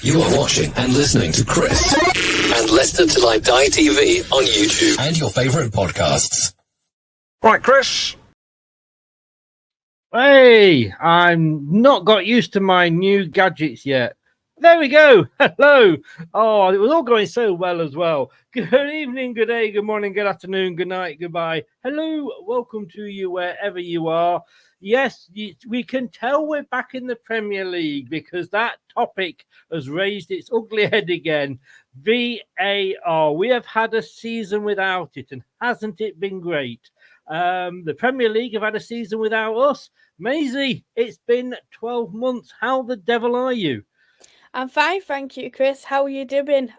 You are watching and listening to Chris and LTiDtv on YouTube and your favourite podcasts. Right, Chris. Hey, I'm not got used to my new gadgets yet. There we go. Hello. Oh, it was all going so well as well. Good evening, good day, good morning, good afternoon, good night, goodbye. Hello, welcome to you wherever you are. Yes, we can tell we're back in the Premier League because that topic has raised its ugly head again. VAR. We have had a season without it, and hasn't it been great? The Premier League have had a season without us. Maisie, it's been 12 months. How the devil are you? I'm fine, thank you, Chris. How are you doing?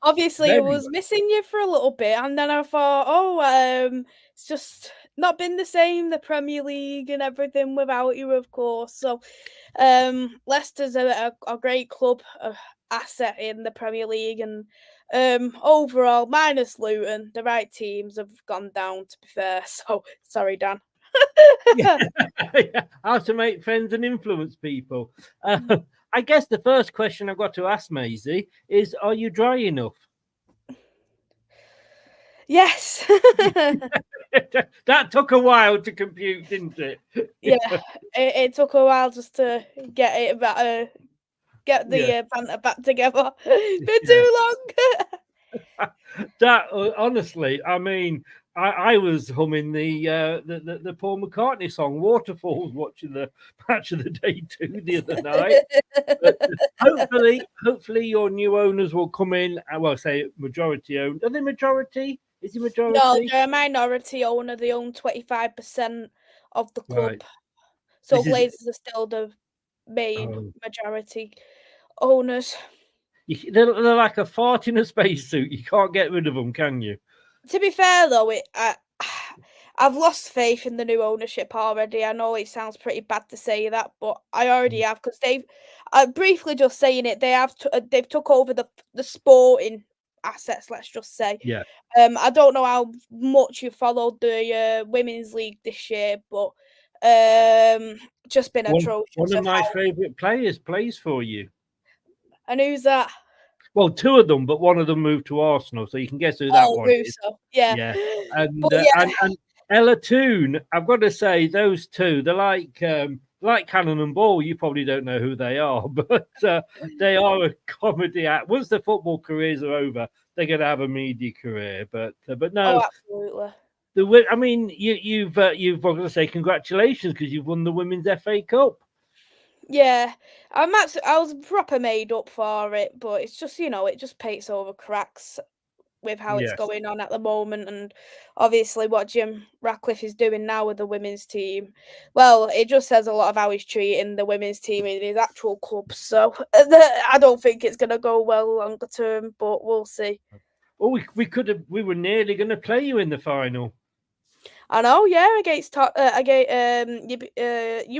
Obviously, I was missing you for a little bit, and then I thought, it's just not been the same, the Premier League and everything without you, of course. So, Leicester's a great club, asset in the Premier League, and overall, minus Luton, the right teams have gone down, to be fair. So, sorry, Dan. Yeah. How to make friends and influence people. I guess the first question I've got to ask, Maisie, is are you dry enough? Yes. That took a while to compute, didn't it? Yeah, it took a while just to get it back, get the banter back together. Been too long. That honestly, I mean, I was humming the Paul McCartney song "Waterfalls" watching the match of the day 2 the other night. But hopefully your new owners will come in. Well, say majority owned. Are they majority? Is he majority? No, they're a minority owner. They own 25% of the club. Right. So Glazers are still the main majority owners. They're like a fart in a spacesuit. You can't get rid of them, can you? To be fair, though, I've lost faith in the new ownership already. I know it sounds pretty bad to say that, but I already have, because briefly just saying it, they've took over the sporting assets, let's just say. Yeah. I don't know how much you followed the women's league this year, but just been atrocious. One of my favourite players plays for you. And who's that? Well, 2 of them, but one of them moved to Arsenal, so you can guess who that one is. Yeah. And Ella Toon, I've got to say, those 2, they're like Cannon and Ball. You probably don't know who they are, but they are a comedy act. Once their football careers are over, they're going to have a media career. But no, absolutely. I mean, you've got to say congratulations because you've won the Women's FA Cup. Yeah, I was proper made up for it, but it's just, it just paints over cracks with how it's going on at the moment, and obviously what Jim Ratcliffe is doing now with the women's team. Well, it just says a lot of how he's treating the women's team in his actual club. So I don't think it's going to go well longer term, but we'll see. Oh, we were nearly going to play you in the final. I know, yeah, against you were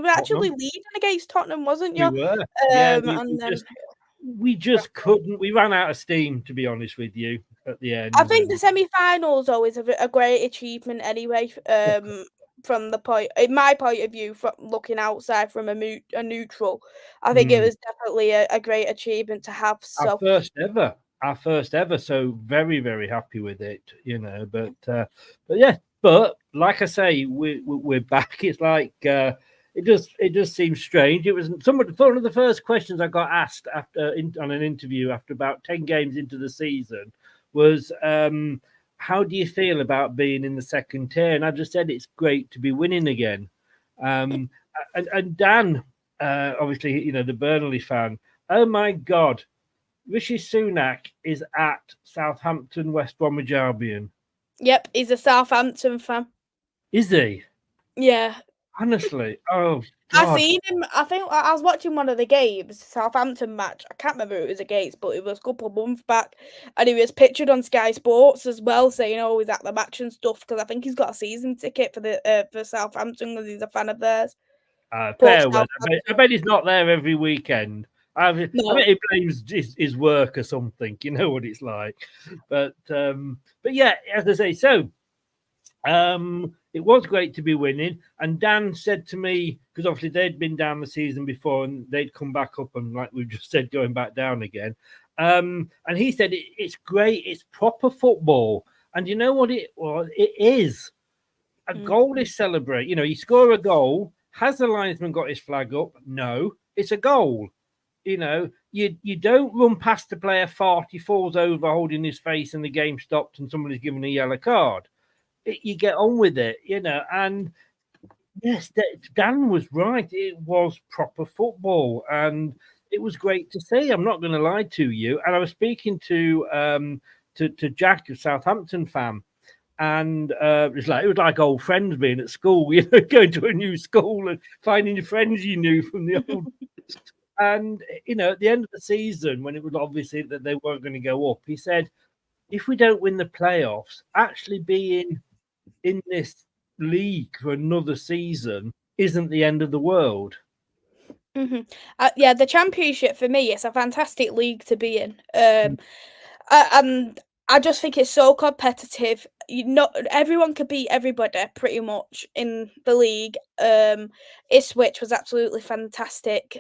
actually Tottenham. leading against Tottenham, wasn't We you? were. Yeah, And then we just couldn't. We ran out of steam, to be honest with you, at the end. I think the semi-final is always a great achievement anyway. From in my point of view, from looking outside from a neutral, I think it was definitely a great achievement to have. Our So first ever. So very, very happy with it, But yeah, but like I say, we're back. It's like it does seem strange. It was one of the first questions I got asked on an interview after about 10 games into the season was, how do you feel about being in the second tier? And I just said it's great to be winning again. And Dan, obviously, the Burnley fan. Oh my God, Rishi Sunak is at Southampton, West Bromwich Albion. Yep, he's a Southampton fan. Is he? Yeah. Honestly, oh God. I seen him. I think I was watching one of the games, Southampton match. I can't remember who it was against, but it was a couple of months back, and he was pictured on Sky Sports as well, saying, "Oh, he's at the match and stuff." Because I think he's got a season ticket for Southampton because he's a fan of theirs. Fair weather. I bet he's not there every weekend. I bet he blames his work or something. You know what it's like. But yeah, as I say, so it was great to be winning. And Dan said to me, because obviously they'd been down the season before and they'd come back up and, like we've just said, going back down again. And he said it's great. It's proper football. And you know what it was? It is. A goal is celebrate. You score a goal. Has the linesman got his flag up? No, it's a goal. You don't run past the player fart, he falls over holding his face and the game stopped and somebody's given a yellow card. You get on with it, and yes, Dan was right. It was proper football and it was great to see. I'm not going to lie to you. And I was speaking to Jack, a Southampton fan, and it was like old friends being at school, going to a new school and finding your friends you knew from the old. And at the end of the season, when it was obviously that they weren't going to go up, he said, if we don't win the playoffs, actually being in this league for another season isn't the end of the world. Yeah, the Championship for me is a fantastic league to be in. And I just think it's so competitive. Everyone could beat everybody pretty much in the league. Ipswich was absolutely fantastic.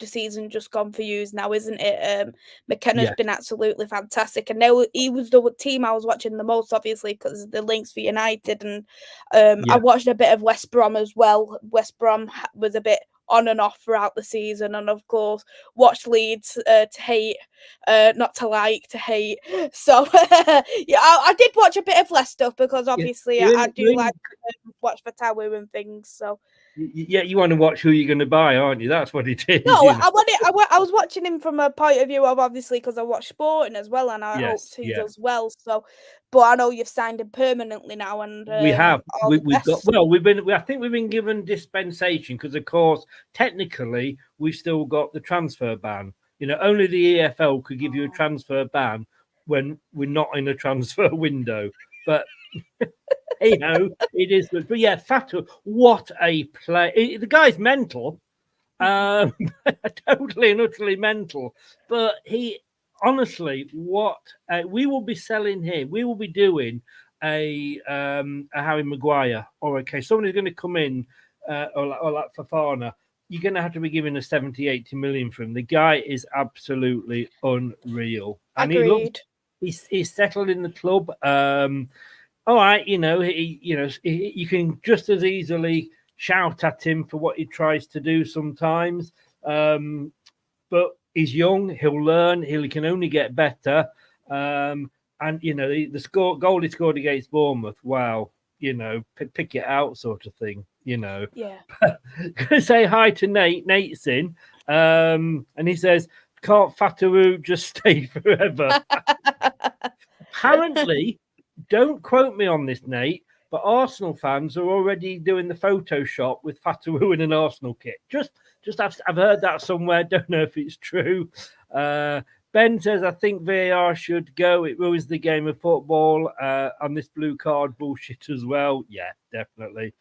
The season just gone for yous now, isn't it? McKenna's been absolutely fantastic, and he was the team I was watching the most, obviously, because of the links for United, and I watched a bit of West Brom as well. West Brom was a bit on and off throughout the season, and of course watched Leeds to hate, not to like, to hate. So yeah, I did watch a bit of Leicester because obviously I do like to watch the tower and things. So you want to watch who you're going to buy, aren't you? That's what it is. No, I was watching him from a point of view of obviously because I watch sporting as well, and I hope he does well. So, but I know you've signed him permanently now, and we have. We've got. Well, I think we've been given dispensation because, of course, technically we've still got the transfer ban. Only the EFL could give you a transfer ban when we're not in a transfer window. But it is good. But yeah, Fatu, what a play! The guy's mental. Totally and utterly mental. But he, honestly, we will be selling him. We will be doing a Harry Maguire or somebody's going to come in or like Fafana. You're going to have to be giving a 70, 80 million for him. The guy is absolutely unreal. And Agreed. He's settled in the club. All right, you can just as easily shout at him for what he tries to do sometimes. But he's young, he'll learn, he can only get better. And the goal he scored against Bournemouth, wow, pick it out sort of thing, Yeah. Gonna say hi to Nate. Nate's in. And he says, can't Fatawu just stay forever? Apparently, don't quote me on this, Nate, but Arsenal fans are already doing the Photoshop with Fatawu in an Arsenal kit. I've heard that somewhere. Don't know if it's true. Ben says, I think VAR should go. It ruins the game of football. And this blue card bullshit as well. Yeah, definitely.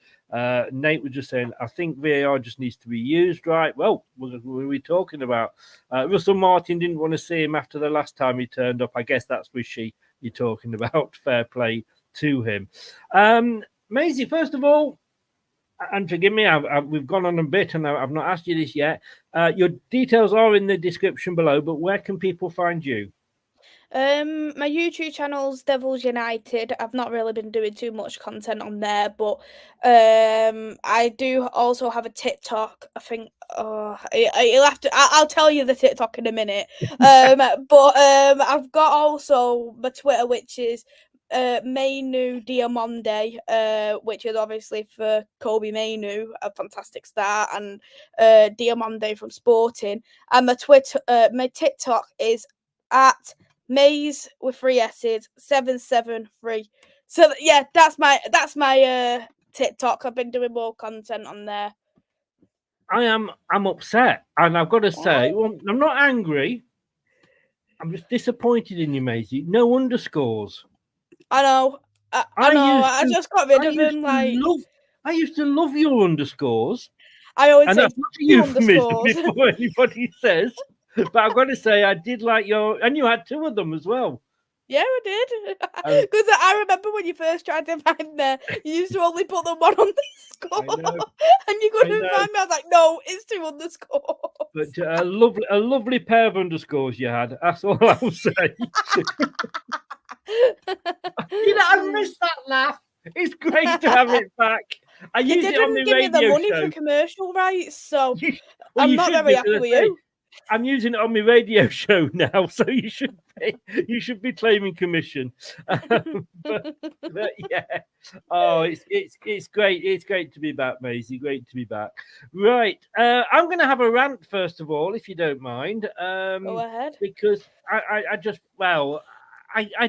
Nate was just saying, I think VAR just needs to be used, right? Well, what were we talking about? Russell Martin didn't want to see him after the last time he turned up. I guess that's Wishy you're talking about. Fair play to him. Maisie, first of all, and forgive me, we've gone on a bit and I've not asked you this yet. Your details are in the description below, but where can people find you? My YouTube channel's Devils United. I've not really been doing too much content on there, but I do also have a TikTok. I think you'll have to. I'll tell you the TikTok in a minute. But I've got also my Twitter, which is Mainu Diamande, which is obviously for Kobe Mainu, a fantastic star, and Diamande from Sporting. And my TikTok is at Maze with 3 S's 773. So yeah, that's my TikTok. I've been doing more content on there. I'm upset, and I've got to say, well, I'm not angry. I'm just disappointed in you, Maisie. No underscores. I know. I know. I just got rid of them. I used to love your underscores. I always say that's not a euphemism before anybody says. But I've got to say, I did like your, and you had 2 of them as well. Yeah, I did. Because I remember when you first tried to find me, you used to only put them 1 underscore, and you couldn't find me. I was like, no, it's 2 underscores. But a lovely pair of underscores you had. That's all I'll say. I missed that laugh. It's great to have it back. I used it on the radio show. You didn't give me the money for commercial rights, so I'm not very happy with you. I'm using it on my radio show now, so you should be claiming commission. But yeah, it's great. It's great to be back, Maisie. Great to be back. Right, I'm going to have a rant first of all, if you don't mind. Go ahead. Because I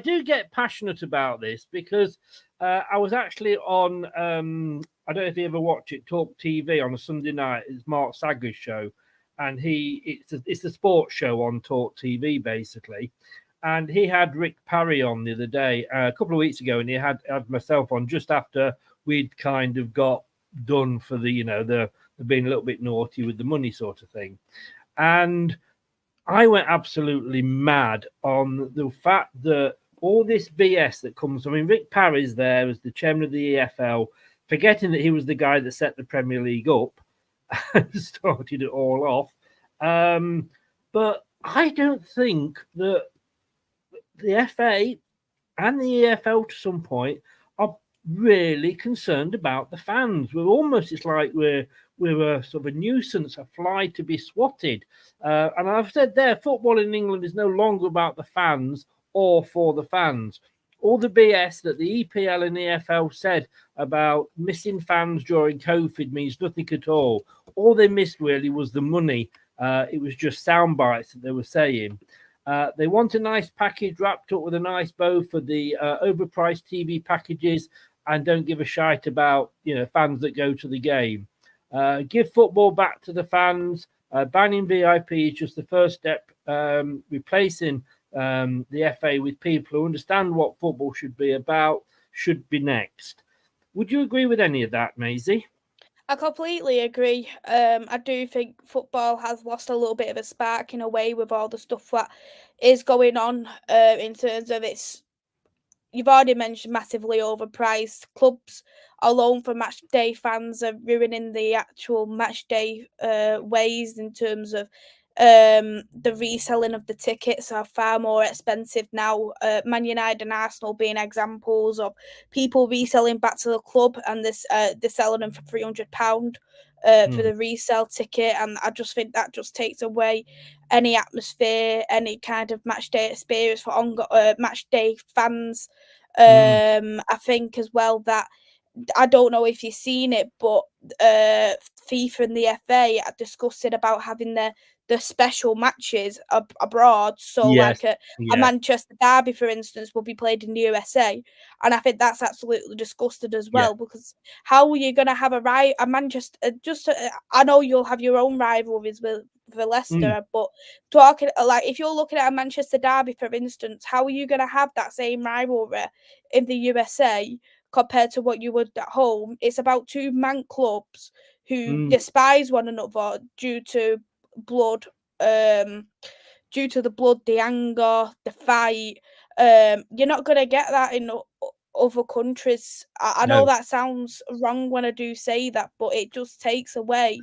do get passionate about this because I was actually on. I don't know if you ever watch it, Talk TV on a Sunday night. It's Mark Sager's show. And it's a sports show on Talk TV, basically. And he had Rick Parry on the other day, a couple of weeks ago, and he had myself on just after we'd kind of got done for the being a little bit naughty with the money sort of thing. And I went absolutely mad on the fact that all this BS that comes. I mean, Rick Parry's there as the chairman of the EFL, forgetting that he was the guy that set the Premier League up. Started it all off. But I don't think that the FA and the EFL to some point are really concerned about the fans. It's like we're a sort of a nuisance, a fly to be swatted. And I've said there, football in England is no longer about the fans or for the fans. All the BS that the EPL and EFL said about missing fans during COVID means nothing at all. All they missed really was the money. It was just sound bites that they were saying. They want a nice package wrapped up with a nice bow for the overpriced TV packages, and don't give a shite about fans that go to the game. Give football back to the fans. Banning VIP is just the first step. Replacing the FA with people who understand what football should be about should be next. Would you agree with any of that, Maisie? I completely agree. I do think football has lost a little bit of a spark in a way with all the stuff that is going on in terms of its. You've already mentioned massively overpriced clubs alone for match day fans are ruining the actual match day ways in terms of the reselling of the tickets are far more expensive now. Man United and Arsenal being examples of people reselling back to the club, and they're selling them for £300 for the resale ticket, and I just think that just takes away any atmosphere, any kind of match day experience for match day fans. I think as well that I don't know if you've seen it, but FIFA and the FA are discussing about having their the special matches abroad. So like a Manchester derby, for instance, will be played in the USA. And I think that's absolutely disgusting as well, because how are you going to have a Manchester, I know you'll have your own rivalries with Leicester, but talking like if you're looking at a Manchester derby, for instance, how are you going to have that same rivalry in the USA compared to what you would at home? It's about two man clubs who despise one another due to blood, due to the blood, the anger, the fight. You're not going to get that in other countries. I know that sounds wrong when I do say that, but it just takes away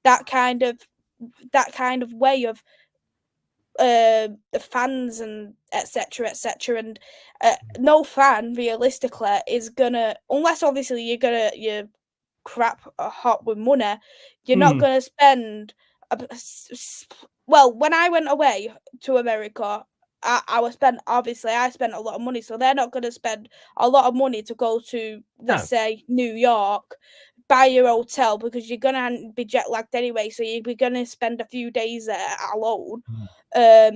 that kind of way of the fans and etc. And no fan realistically is gonna, unless obviously you're crap hot with money, you're not gonna spend well, when I went away to America, I spent a lot of money, so they're not going to spend a lot of money to go to, let's say, New York, buy your hotel, because you're going to be jet lagged anyway, so you're going to spend a few days there alone.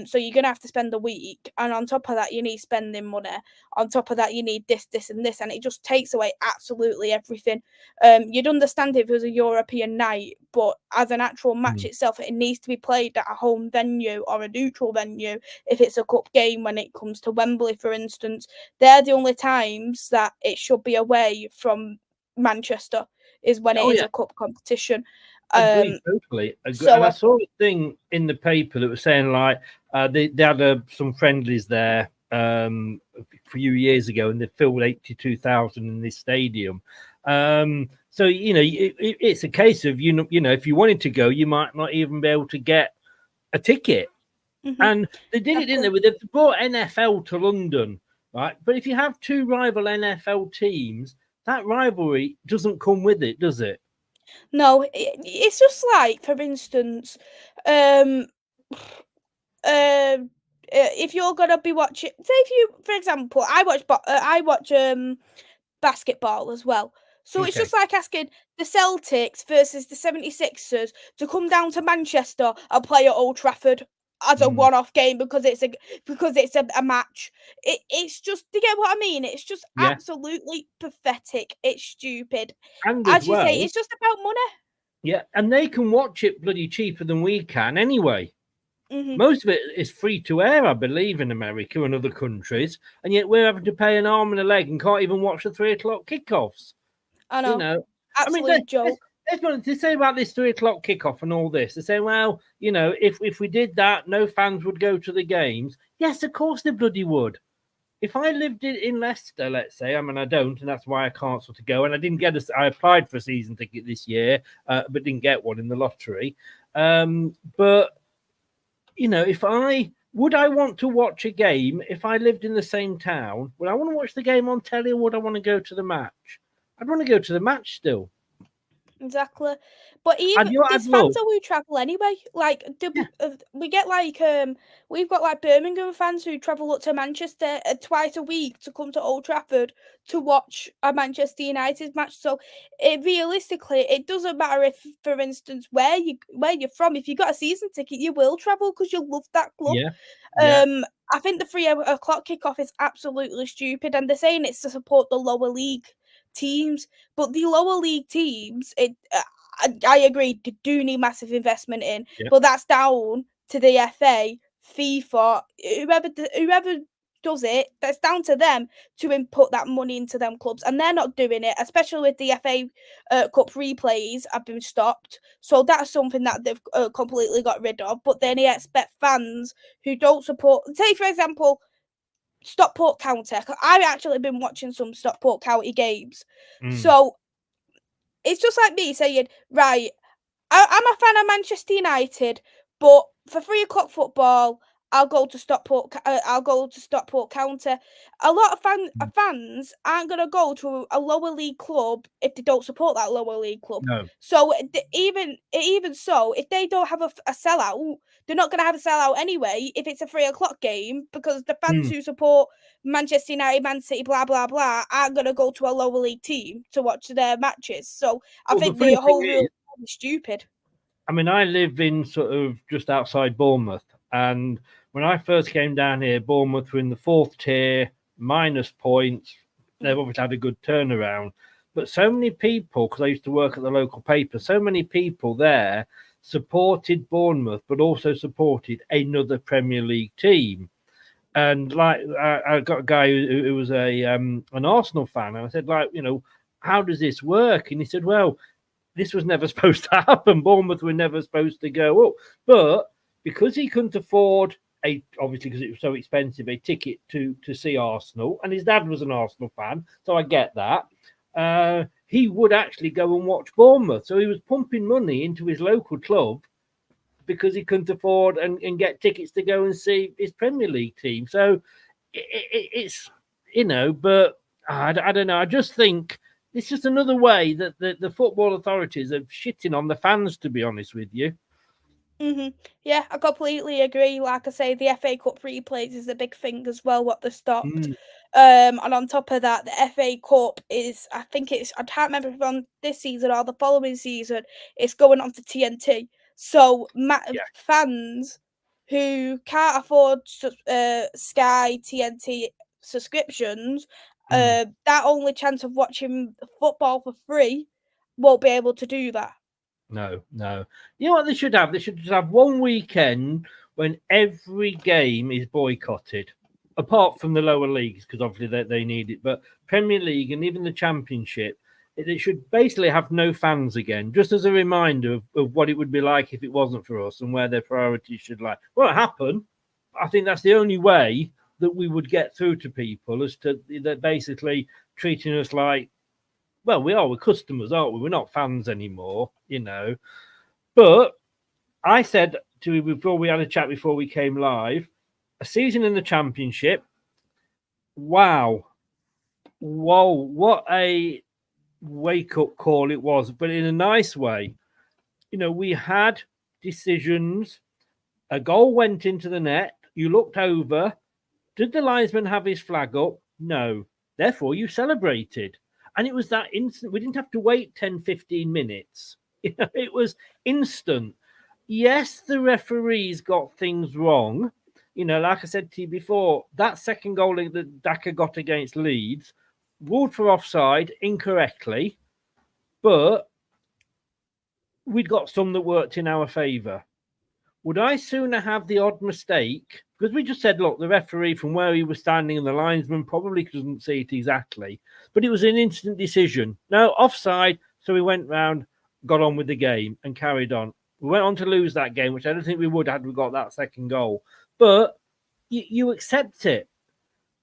So you're going to have to spend a week, and on top of that you need spending money, on top of that you need this and this, and it just takes away absolutely everything. You'd understand if it was a European night, but as an actual match itself, it needs to be played at a home venue or a neutral venue. If it's a cup game, when it comes to Wembley, for instance, they're the only times that it should be away from Manchester, is when it is a cup competition. Agreed, totally. So and I saw a thing in the paper that was saying like they had some friendlies there a few years ago, and they filled 82,000 in this stadium. So it's a case of you know if you wanted to go, you might not even be able to get a ticket. And they did it, didn't they? They brought NFL to London, right? But if you have two rival NFL teams, that rivalry doesn't come with it, does it? No, it's just like, for instance, if you're gonna be watching, say if you, for example, I watch basketball as well. So it's just like asking the Celtics versus the 76ers to come down to Manchester and play at Old Trafford as a one-off game because it's a match. It's just, do you get what I mean? It's just absolutely pathetic. It's stupid. And as you say, it's just about money. Yeah, and they can watch it bloody cheaper than we can anyway. Most of it is free to air, I believe, in America and other countries, and yet we're having to pay an arm and a leg and can't even watch the 3:00 kickoffs. I know. You know, absolute joke. That's what they say about this 3:00 kickoff and all this. They say, well, if we did that, no fans would go to the games. Yes, of course they bloody would. If I lived in Leicester, let's say, I mean, I don't, and that's why I can't sort of go. And I didn't get I applied for a season ticket this year, but didn't get one in the lottery. But, if I want to watch a game, if I lived in the same town, would I want to watch the game on telly, or would I want to go to the match? I'd want to go to the match still. Exactly. But even there's fans who travel anyway. Like we get we've got Birmingham fans who travel up to Manchester twice a week to come to Old Trafford to watch a Manchester United match. So realistically, it doesn't matter if, for instance, where you're from. If you got a season ticket, you will travel because you love that club. I think the 3:00 kickoff is absolutely stupid, and they're saying it's to support the lower league teams, but the lower league teams, I agree, they do need massive investment in, but that's down to the FA, FIFA, whoever does it. That's down to them to input that money into them clubs, and they're not doing it, especially with the FA Cup replays have been stopped. So that's something that they've completely got rid of. But then they expect fans who don't support, say for example, Stockport County. I've actually been watching some Stockport County games. So it's just like me saying, right, I'm a fan of Manchester United, but for 3:00 football, I'll go to Stockport County. A lot of fans aren't going to go to a lower league club if they don't support that lower league club. No. So even so, if they don't have a sellout, they're not going to have a sellout anyway if it's a 3:00 game, because the fans who support Manchester United, Man City, blah blah blah, aren't going to go to a lower league team to watch their matches. So I think the whole rule is stupid. I mean, I live in sort of just outside Bournemouth, and when I first came down here, Bournemouth were in the 4th tier, minus points. They've obviously had a good turnaround, but so many people, because I used to work at the local paper, so many people there supported Bournemouth, but also supported another Premier League team. And like, I got a guy who was an Arsenal fan, and I said, like, how does this work? And he said, well, this was never supposed to happen. Bournemouth were never supposed to go up. But because he couldn't afford obviously because it was so expensive, a ticket to see Arsenal, and his dad was an Arsenal fan, so I get that. He would actually go and watch Bournemouth. So he was pumping money into his local club because he couldn't afford and get tickets to go and see his Premier League team. So it's, but I don't know. I just think it's just another way that the football authorities are shitting on the fans, to be honest with you. Yeah, I completely agree. Like I say, the FA Cup replays is a big thing as well, what they stopped. And on top of that, the FA Cup is, I can't remember if on this season or the following season, it's going on to TNT. So fans who can't afford Sky TNT subscriptions, that only chance of watching football for free won't be able to do that. No. You know what they should have? They should just have one weekend when every game is boycotted, apart from the lower leagues, because obviously they need it. But Premier League and even the Championship, it should basically have no fans again, just as a reminder of what it would be like if it wasn't for us and where their priorities should lie. Won't happen. I think that's the only way that we would get through to people, as to that basically treating us like, well, we're customers, aren't we? We're not fans anymore, But I said to you before we had a chat before we came live, a season in the Championship. Wow. Whoa, what a wake-up call it was, but in a nice way. We had decisions. A goal went into the net. You looked over. Did the linesman have his flag up? No. Therefore, you celebrated. And it was that instant. We didn't have to wait 10, 15 minutes. It was instant. Yes, the referees got things wrong. Like I said to you before, that second goal that Daka got against Leeds, ruled for offside incorrectly, but we'd got some that worked in our favour. Would I sooner have the odd mistake? Because we just said, look, the referee from where he was standing and the linesman probably couldn't see it exactly, but it was an instant decision. No, offside. So we went round, got on with the game and carried on. We went on to lose that game, which I don't think we would had we got that second goal. But you accept it.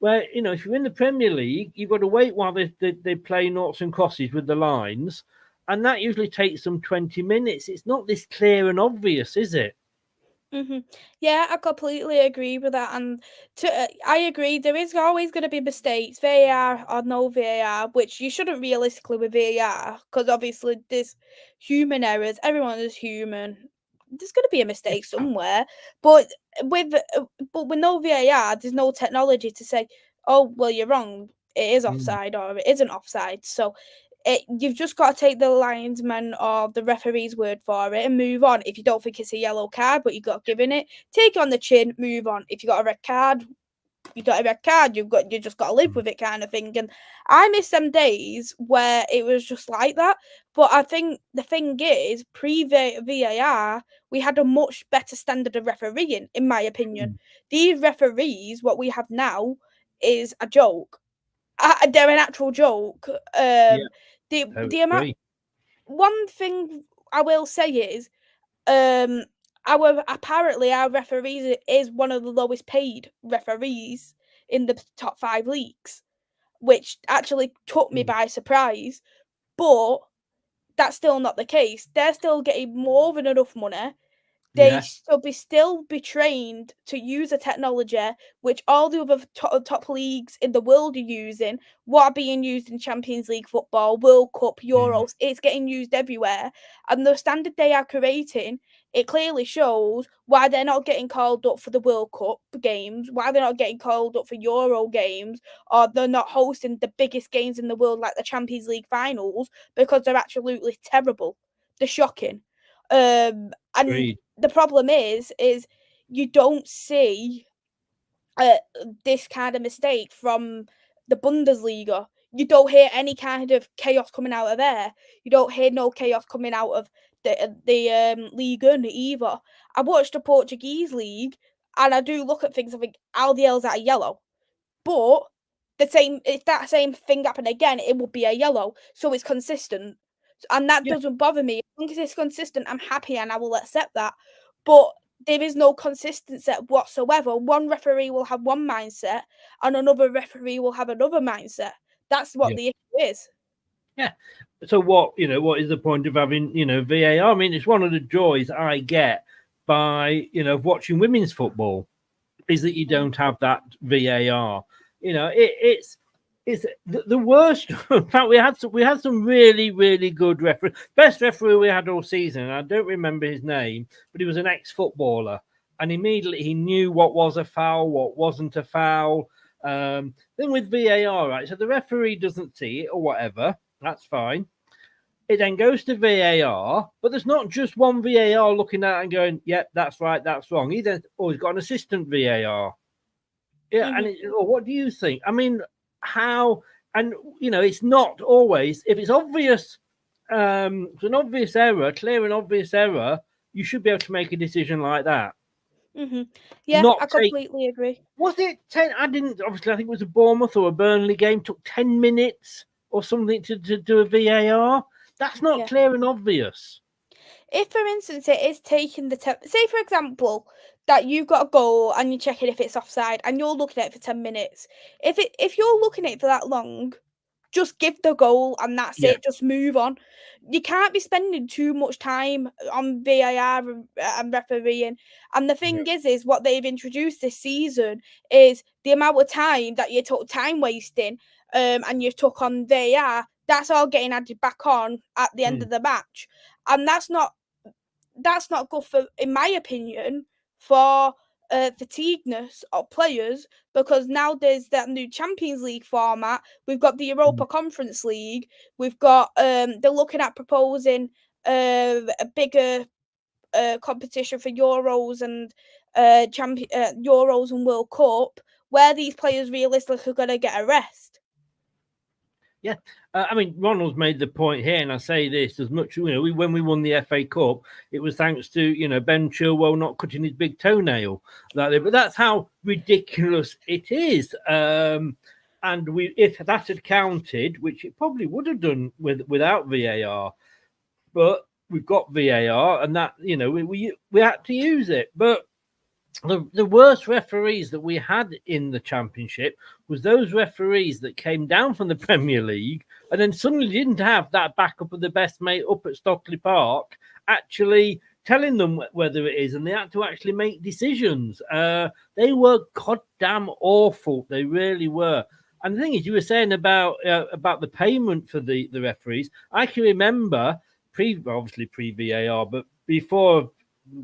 Where, if you're in the Premier League, you've got to wait while they play noughts and crosses with the lines. And that usually takes them 20 minutes. It's not this clear and obvious, is it? Yeah, I completely agree with that, and I agree. There is always going to be mistakes, VAR or no VAR, which you shouldn't realistically with VAR, because obviously there's human errors. Everyone is human. There's going to be a mistake somewhere, but with no VAR, there's no technology to say, oh well, you're wrong. It is offside or it isn't offside. So you've just got to take the linesman or the referee's word for it and move on. If you don't think it's a yellow card, but you got given it, take it on the chin, move on. If you got a red card, you got a red card. You just got to live with it, kind of thing. And I miss them days where it was just like that. But I think the thing is, pre-VAR, we had a much better standard of refereeing, in my opinion. These referees, what we have now, is a joke. They're an actual joke. The amount. One thing I will say is, our referees is one of the lowest paid referees in the top 5 leagues, which actually took me by surprise. But that's still not the case. They're still getting more than enough money. They should still be trained to use a technology which all the other top leagues in the world are using, what are being used in Champions League football, World Cup, Euros. It's getting used everywhere. And the standard they are creating, it clearly shows why they're not getting called up for the World Cup games, why they're not getting called up for Euro games, or they're not hosting the biggest games in the world like the Champions League finals, because they're absolutely terrible. They're shocking. And Agreed. the problem is you don't see this kind of mistake from the Bundesliga. You don't hear any kind of chaos coming out of there. You don't hear no chaos coming out of the Ligue 1 either. I watched the Portuguese league, and I do look at things. I think, how the hell's that a yellow? But if that same thing happened again, it would be a yellow. So it's consistent, and that doesn't bother me. As long as it's consistent, I'm happy, and I will accept that. But there is no consistency whatsoever. One referee will have one mindset, and another referee will have another mindset. That's what the issue is. Yeah. So what is the point of having VAR? I mean, it's one of the joys I get by watching women's football is that you don't have that VAR. It's the worst. In fact, we had some really, really good referee. Best referee we had all season. I don't remember his name, but he was an ex-footballer, and immediately he knew what was a foul, what wasn't a foul. Then with VAR, right? So the referee doesn't see it or whatever. That's fine. It then goes to VAR, but there's not just one VAR looking at it and going, "Yep, that's right, that's wrong." He's got an assistant VAR. Yeah, and what do you think? I mean, how? And it's not always. If it's obvious, it's an obvious error, clear and obvious error, you should be able to make a decision like that. Yeah, I completely agree. Was it 10? I think it was a Bournemouth or a Burnley game. Took 10 minutes or something to do a VAR. That's not clear and obvious. If, for instance, it is taking say, for example, that you've got a goal and you're checking if it's offside and you're looking at it for 10 minutes. If you're looking at it for that long, just give the goal and that's it. Just move on. You can't be spending too much time on VAR and refereeing. And the thing is what they've introduced this season is the amount of time that you took time wasting and you took on VAR, that's all getting added back on at the end of the match. And that's not good for, in my opinion, for fatigueness of players, because now there's that new Champions League format. We've got the Europa Conference League. We've got they're looking at proposing a bigger competition for Euros and Euros and World Cup, where these players realistically are going to get a rest. Yeah, I mean, Ronald's made the point here, and I say this as much. When we won the FA Cup, it was thanks to Ben Chilwell not cutting his big toenail. But that's how ridiculous it is. And if that had counted, which it probably would have done without VAR, but we've got VAR, and that we had to use it. But the worst referees that we had in the Championship was those referees that came down from the Premier League and then suddenly didn't have that backup of the best mate up at Stockley Park actually telling them whether it is, and they had to actually make decisions. They were goddamn awful. They really were. And the thing is, you were saying about the payment for the referees. I can remember obviously pre-VAR, but before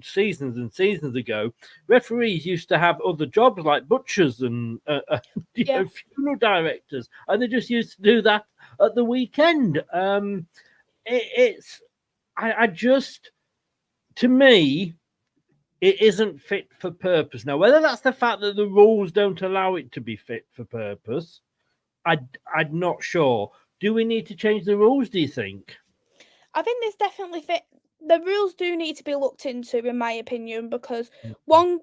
seasons and seasons ago, referees used to have other jobs like butchers and funeral directors, and they just used to do that at the weekend. To me, it isn't fit for purpose. Now, whether that's the fact that the rules don't allow it to be fit for purpose, I'm not sure. Do we need to change the rules, do you think? I think there's definitely the rules do need to be looked into, in my opinion, because one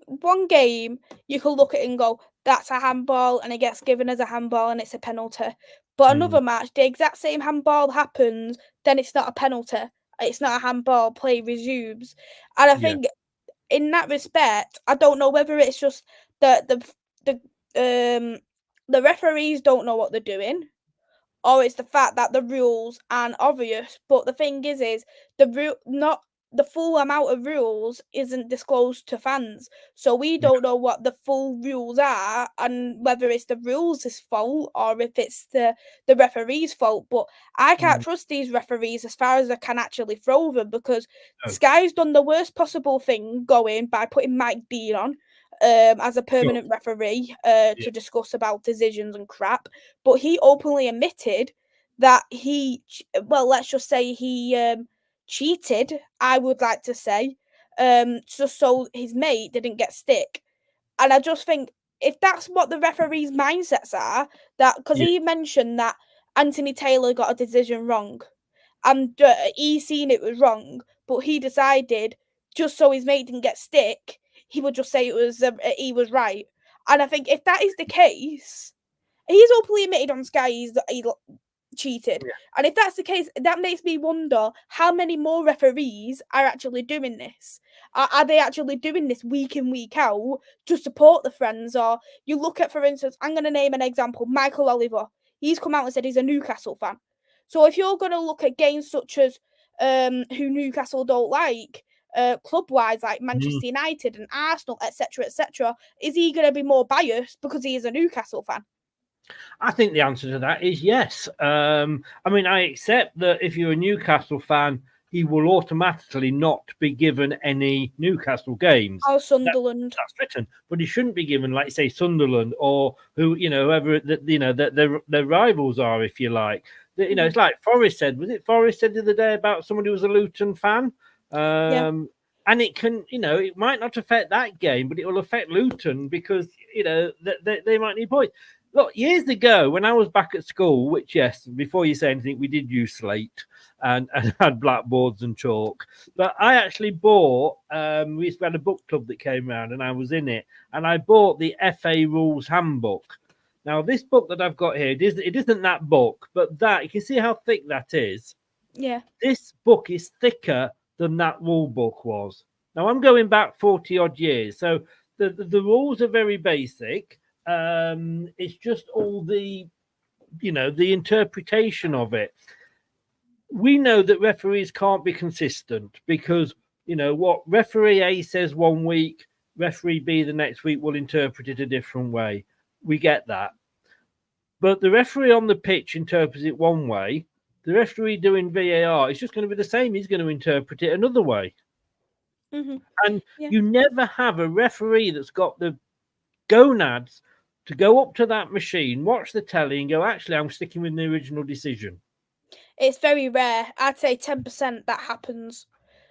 game you can look at it and go, that's a handball, and it gets given as a handball and it's a penalty. But another match, the exact same handball happens, then it's not a penalty. It's not a handball, play resumes. And I think in that respect, I don't know whether it's just the referees don't know what they're doing, or it's the fact that the rules aren't obvious. But the thing is not the full amount of rules isn't disclosed to fans, so we don't know what the full rules are and whether it's the rules' fault or if it's the referee's fault. But I can't trust these referees as far as I can actually throw them, because Sky's done the worst possible thing going by putting Mike Dean on as a permanent referee to discuss about decisions and crap. But he openly admitted that let's just say he cheated, I would like to say, just so his mate didn't get stick. And I just think if that's what the referee's mindsets are, that because he mentioned that Anthony Taylor got a decision wrong, and he seen it was wrong, but he decided just so his mate didn't get stick, he would just say he was right. And I think if that is the case, he's openly admitted on Sky he cheated. Yeah. And if that's the case, that makes me wonder how many more referees are actually doing this. Are they actually doing this week in, week out to support the friends? Or you look at, for instance, I'm going to name an example, Michael Oliver. He's come out and said he's a Newcastle fan. So if you're going to look at games such as who Newcastle don't like, club-wise, like Manchester United and Arsenal, etc., is he going to be more biased because he is a Newcastle fan? I think the answer to that is yes. I mean, I accept that if you're a Newcastle fan, he will automatically not be given any Newcastle games. Or Sunderland. That's written, but he shouldn't be given, like say, Sunderland or whoever their rivals are, if you like. It's like Forrest said. Was it Forrest said the other day about somebody who was a Luton fan? And it can, it might not affect that game, but it will affect Luton because they might need points. Look, years ago, when I was back at school, which, yes, before you say anything, we did use slate and had blackboards and chalk. But I actually bought, we used to have a book club that came around and I was in it. And I bought the FA Rules Handbook. Now, this book that I've got here, it isn't that book, but that, you can see how thick that is. Yeah. This book is thicker than that rule book was. Now, I'm going back 40-odd years. So the rules are very basic. It's just all the interpretation of it. We know that referees can't be consistent because what referee A says one week, referee B the next week will interpret it a different way. We get that, but the referee on the pitch interprets it one way. The referee doing VAR is just going to be the same. He's going to interpret it another way. And you never have a referee that's got the gonads to go up to that machine, watch the telly and go, actually, I'm sticking with the original decision. It's very rare. I'd say 10% that happens.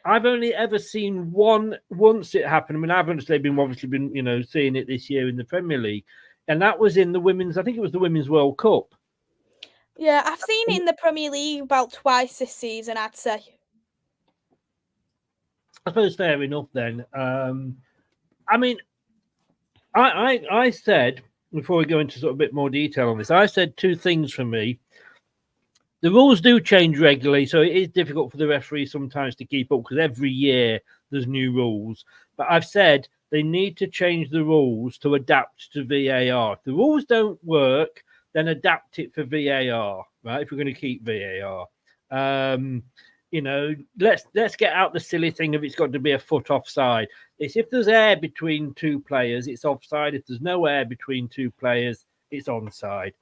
I've only ever seen once it happened. I mean, I've obviously been seeing it this year in the Premier League. And that was in the women's, I think it was the Women's World Cup. Yeah, I've seen it in the Premier League about twice this season, I'd say. I suppose fair enough then. I mean, I said, before we go into sort of a bit more detail on this, I said two things for me. The rules do change regularly, so it is difficult for the referee sometimes to keep up because every year there's new rules. But I've said they need to change the rules to adapt to VAR. If the rules don't work, then adapt it for VAR, right? If we're going to keep VAR. Let's get out the silly thing of it's got to be a foot offside. It's if there's air between two players, it's offside. If there's no air between two players, it's onside.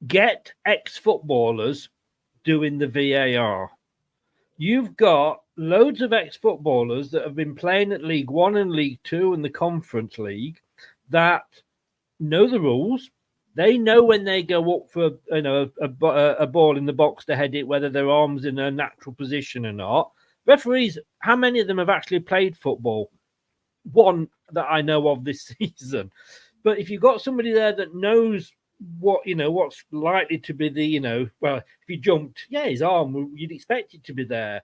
Get ex-footballers doing the VAR. You've got loads of ex-footballers that have been playing at League One and League Two and the Conference League that know the rules. They know when they go up for a ball in the box to head it, whether their arm's in a natural position or not. Referees, how many of them have actually played football? One that I know of this season. But if you've got somebody there that knows what's likely to be if he jumped, his arm, you'd expect it to be there.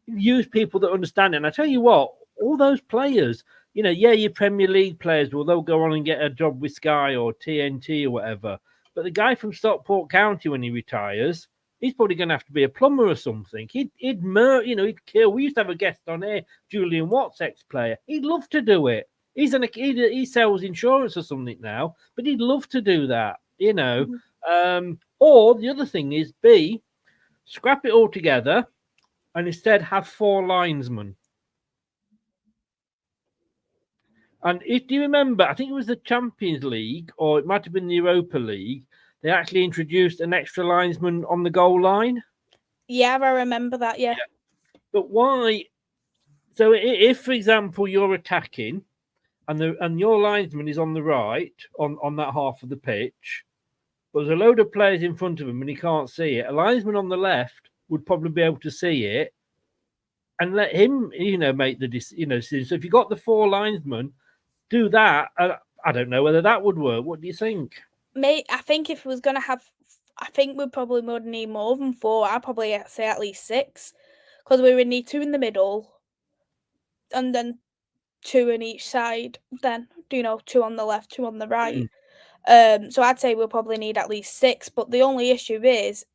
Use people that understand it. And I tell you what, all those players, your Premier League players, they'll go on and get a job with Sky or TNT or whatever. But the guy from Stockport County, when he retires, he's probably going to have to be a plumber or something. He'd kill. We used to have a guest on here, Julian Watts, ex-player. He'd love to do it. He sells insurance or something now, but he'd love to do that, Or the other thing is B, scrap it all together and instead have 4 linesmen. And do you remember, I think it was the Champions League, or it might have been the Europa League, they actually introduced an extra linesman on the goal line. Yeah, I remember that, yeah. But why? So if, for example, you're attacking and your linesman is on the right, on that half of the pitch, but there's a load of players in front of him and he can't see it, a linesman on the left would probably be able to see it and let him, make the decision. So if you got the 4 linesmen, do that. I don't know whether that would work. What do you think? Mate, I think if we was gonna have, I think we probably would need more than 4. I'd probably say at least 6, because we would need 2 in the middle, and then 2 on each side. Then 2 on the left, 2 on the right. So I'd say we'll probably need at least 6. But the only issue is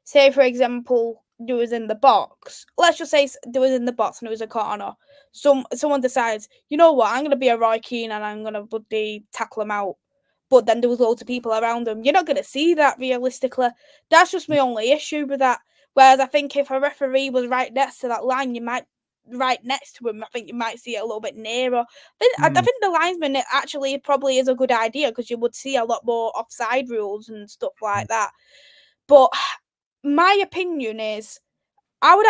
say for example, there was in the box. Let's just say there was in the box and it was a corner. Someone decides, you know what, I'm gonna be a Roy Keane and I'm gonna bloody tackle him out. But then there was loads of people around them. You're not gonna see that realistically. That's just my only issue with that. Whereas I think if a referee was right next to that line, you might right next to him, I think you might see it a little bit nearer. I think the linesman actually probably is a good idea, because you would see a lot more offside rules and stuff like that. But my opinion is, my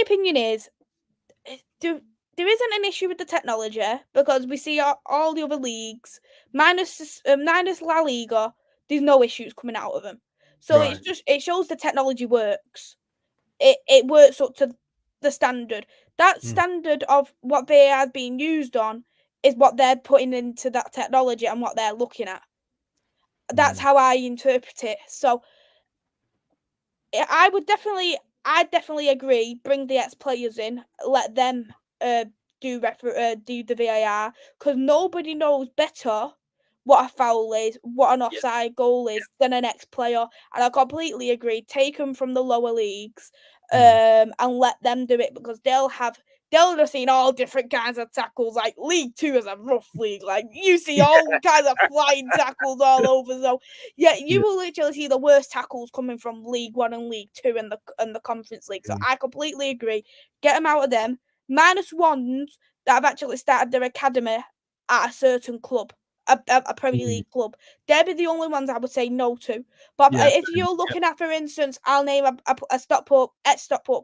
opinion is, there isn't an issue with the technology, because we see all the other leagues minus La Liga. There's no issues coming out of them. So Right. it shows the technology works. It works up to the standard. That standard of what VAR is being used on is what they're putting into that technology and what they're looking at. That's how I interpret it. So I definitely agree. Bring the ex-players in, let them do the VAR, because nobody knows better what a foul is, what an offside goal is, than an ex-player. And I completely agree. Take them from the lower leagues, and let them do it, because they'll have seen all different kinds of tackles. Like League 2 is a rough league. Like you see all kinds of flying tackles all over. So you will literally see the worst tackles coming from League 1 and League 2 and the Conference League. So I completely agree. Get them out of them. Minus ones that have actually started their academy at a certain club, a Premier League club. They'll be the only ones I would say no to. But if you're looking at, for instance, I'll name a Stockport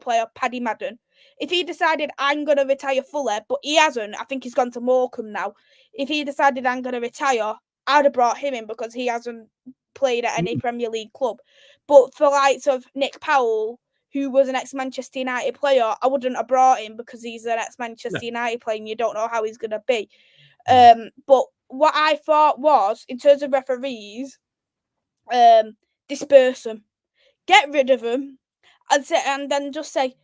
player, Paddy Madden. If he decided I'm going to retire fully, but he hasn't, I think he's gone to Morecambe now. If he decided I'm going to retire, I'd have brought him in, because he hasn't played at any Premier League club. But for likes of Nick Powell, who was an ex-Manchester United player, I wouldn't have brought him, because he's an ex-Manchester United player and you don't know how he's going to be. But what I thought was, in terms of referees, disperse them. Get rid of them, and then just say,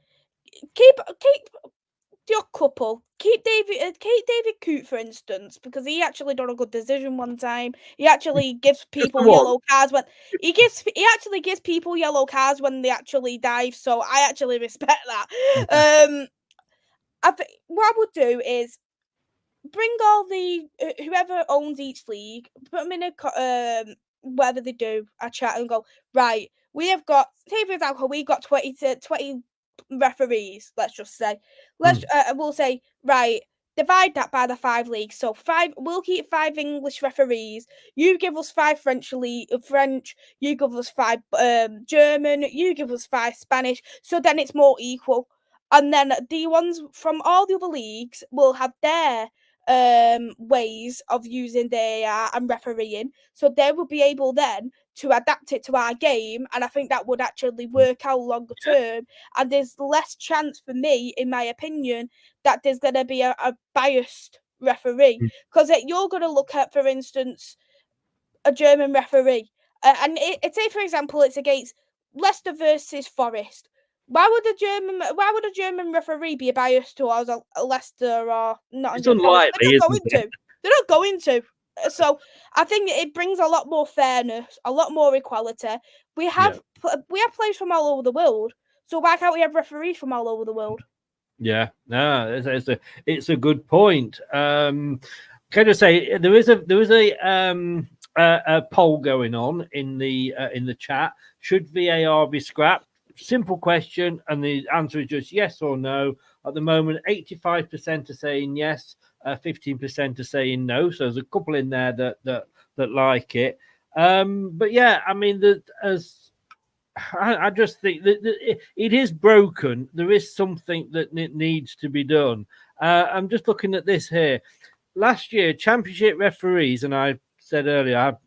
keep your couple. Keep David Coote, for instance, because he actually done a good decision one time. He actually gives people yellow cards when he actually gives people yellow cards when they actually dive. So I actually respect that. I think what I would do is bring all the whoever owns each league, put them in a whether they do a chat and go, right, we have got, say for example, we got 20 referees, let's just say. We'll say, right, divide that by the 5 leagues. So 5, we'll keep 5 English referees. You give us 5 French, you give us 5 German, you give us 5 Spanish. So then it's more equal. And then the ones from all the other leagues will have their ways of using their and refereeing, so they will be able then to adapt it to our game, and I think that would actually work out longer term, and there's less chance for me, in my opinion, that there's going to be a biased referee, because you're going to look at, for instance, a German referee, and say for example it's against Leicester versus Forest. Why would a German referee be biased towards a Leicester or Nottingham Forest? They're not going to. So I think it brings a lot more fairness, a lot more equality. We have players from all over the world, so why can't we have referees from all over the world? Yeah, no, it's a good point. Can I say there is a poll going on in the chat? Should VAR be scrapped? Simple question, and the answer is just yes or no. At the moment, 85% are saying yes, 15% are saying no. So there's a couple in there that like it. But yeah, I mean, I just think that it is broken. There is something that needs to be done. I'm just looking at this here. Last year, Championship referees, and I said earlier,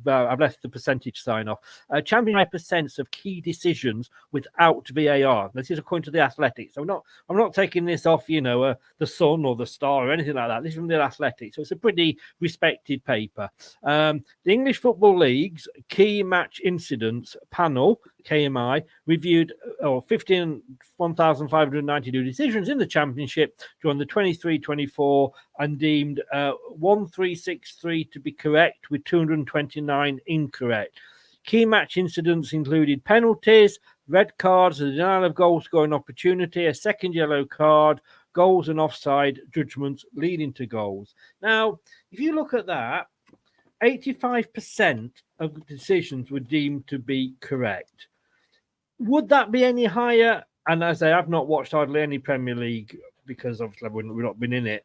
I've left the percentage sign off. Champion 5% of key decisions without VAR. This is according to the Athletic. So I'm not taking this off, the Sun or the Star or anything like that. This is from the Athletic. So it's a pretty respected paper. The English Football League's key match incidents panel, KMI, reviewed 1,592 decisions in the Championship during the 23-24 and deemed 1,363 to be correct, with 229 incorrect. Key match incidents included penalties, red cards, a denial of goal scoring opportunity, a second yellow card, goals and offside judgments leading to goals. Now, if you look at that, 85% of the decisions were deemed to be correct. Would that be any higher? And as I have not watched hardly any Premier League because obviously we've not been in it.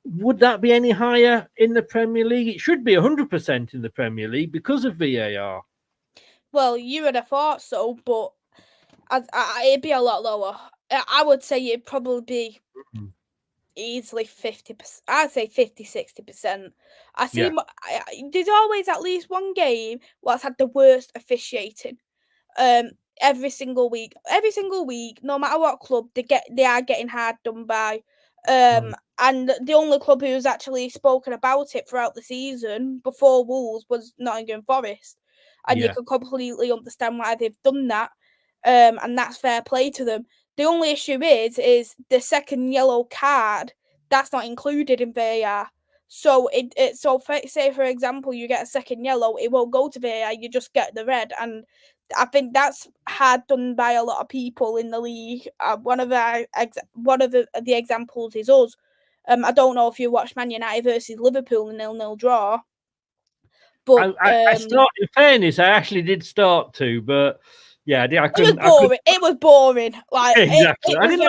Would that be any higher in the Premier League? It should be 100% in the Premier League because of VAR. Well, you would have thought so, but it'd be a lot lower. I would say it'd probably be easily 50%. I'd say 50-60%. I see. Yeah. There's always at least one game what's had the worst officiating. Every single week, no matter what club they are getting hard done by. And the only club who's actually spoken about it throughout the season before Wolves was Nottingham Forest. And you can completely understand why they've done that. And that's fair play to them. The only issue is the second yellow card that's not included in VAR. So say for example you get a second yellow, it won't go to VAR. You just get the red, and I think that's hard done by a lot of people in the league. One of the examples is us. I don't know if you watched Man United versus Liverpool in 0-0 draw. But I started. In fairness, I actually did start to, but yeah, it was boring. It was boring. Like exactly. I didn't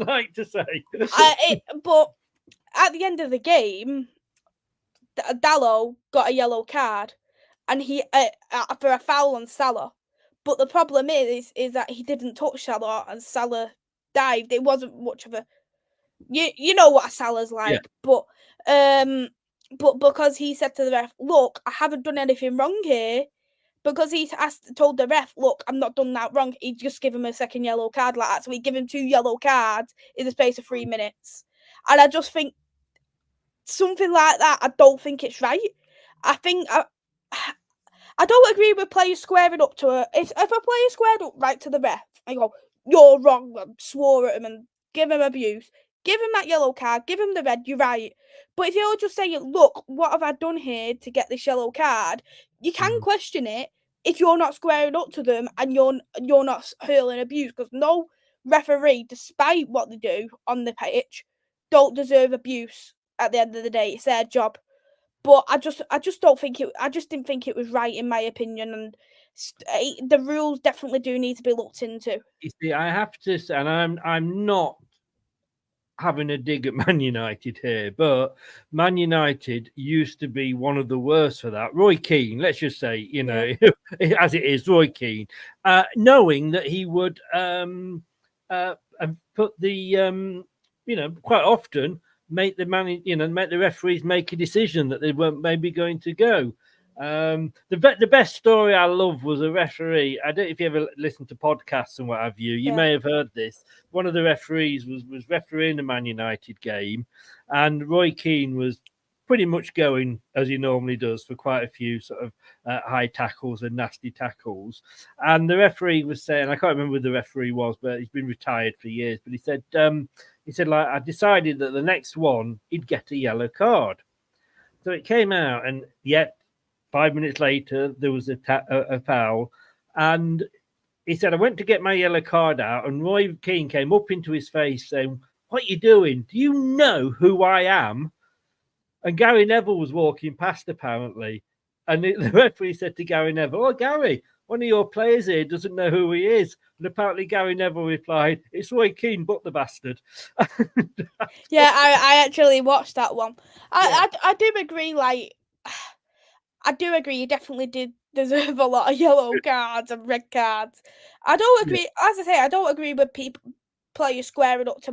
like to say. But at the end of the game, Dalot got a yellow card, and he for a foul on Salah. But the problem is that he didn't touch Salah, and Salah dived. It wasn't much of a, you know what Salah's like, but because he said to the ref, "Look, I haven't done anything wrong here," because he told the ref, "Look, I'm not done that wrong." He just give him a second yellow card like that, so he give him 2 yellow cards in the space of 3 minutes, and I just think something like that. I don't think it's right. I think I don't agree with players squaring up to her. If a player squared up right to the ref and go, "You're wrong," and swore at him and give him abuse, give him that yellow card, give him the red, you're right. But if you're just saying, "Look, what have I done here to get this yellow card?" you can question it if you're not squaring up to them and you're not hurling abuse, because no referee, despite what they do on the pitch, don't deserve abuse. At the end of the day, it's their job. But I just don't think it. I just didn't think it was right, in my opinion, and the rules definitely do need to be looked into. You see, I have to say, and I'm not having a dig at Man United here, but Man United used to be one of the worst for that. Roy Keane, let's just say, as it is, Roy Keane, knowing that he would put the quite often make the referees make a decision that they weren't maybe going to go. The best story I love was a referee. I don't know if you ever listen to podcasts and what have you. You may have heard this. One of the referees was refereeing a Man United game, and Roy Keane was pretty much going as he normally does for quite a few sort of high tackles and nasty tackles. And the referee was saying, I can't remember who the referee was, but he's been retired for years. But he said, like, I decided that the next one he'd get a yellow card. So it came out, and yet 5 minutes later there was a foul, and he said, I went to get my yellow card out, and Roy Keane came up into his face saying, "What are you doing? Do you know who I am?" And Gary Neville was walking past, apparently. And the referee said to Gary Neville, "Oh, Gary, one of your players here doesn't know who he is." And apparently Gary Neville replied, "It's Roy Keane, but the bastard." Yeah, I actually watched that one. I do agree, I do agree you definitely did deserve a lot of yellow cards and red cards. I don't agree, as I say, I don't agree with players squaring up to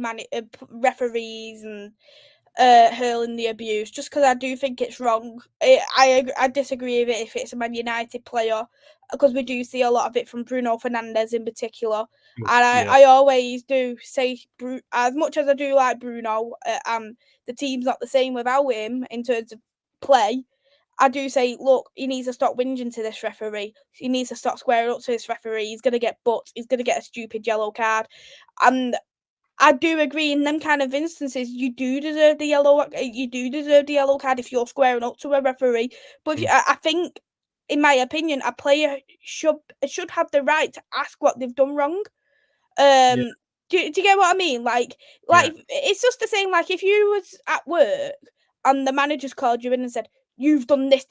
referees and hurling the abuse, just because I do think it's wrong. I disagree with it if it's a Man United player, because we do see a lot of it from Bruno Fernandes in particular. And I always do say, as much as I do like Bruno, the team's not the same without him in terms of play. I do say, look, he needs to stop whinging to this referee. He needs to stop squaring up to this referee. He's going to get booked. He's going to get a stupid yellow card. And I do agree in them kind of instances, you do deserve the yellow. You do deserve the yellow card if you're squaring up to a referee. But I think, in my opinion, a player should have the right to ask what they've done wrong. Do you get what I mean? Like it's just the same. Like if you was at work and the manager's called you in and said, "You've done this.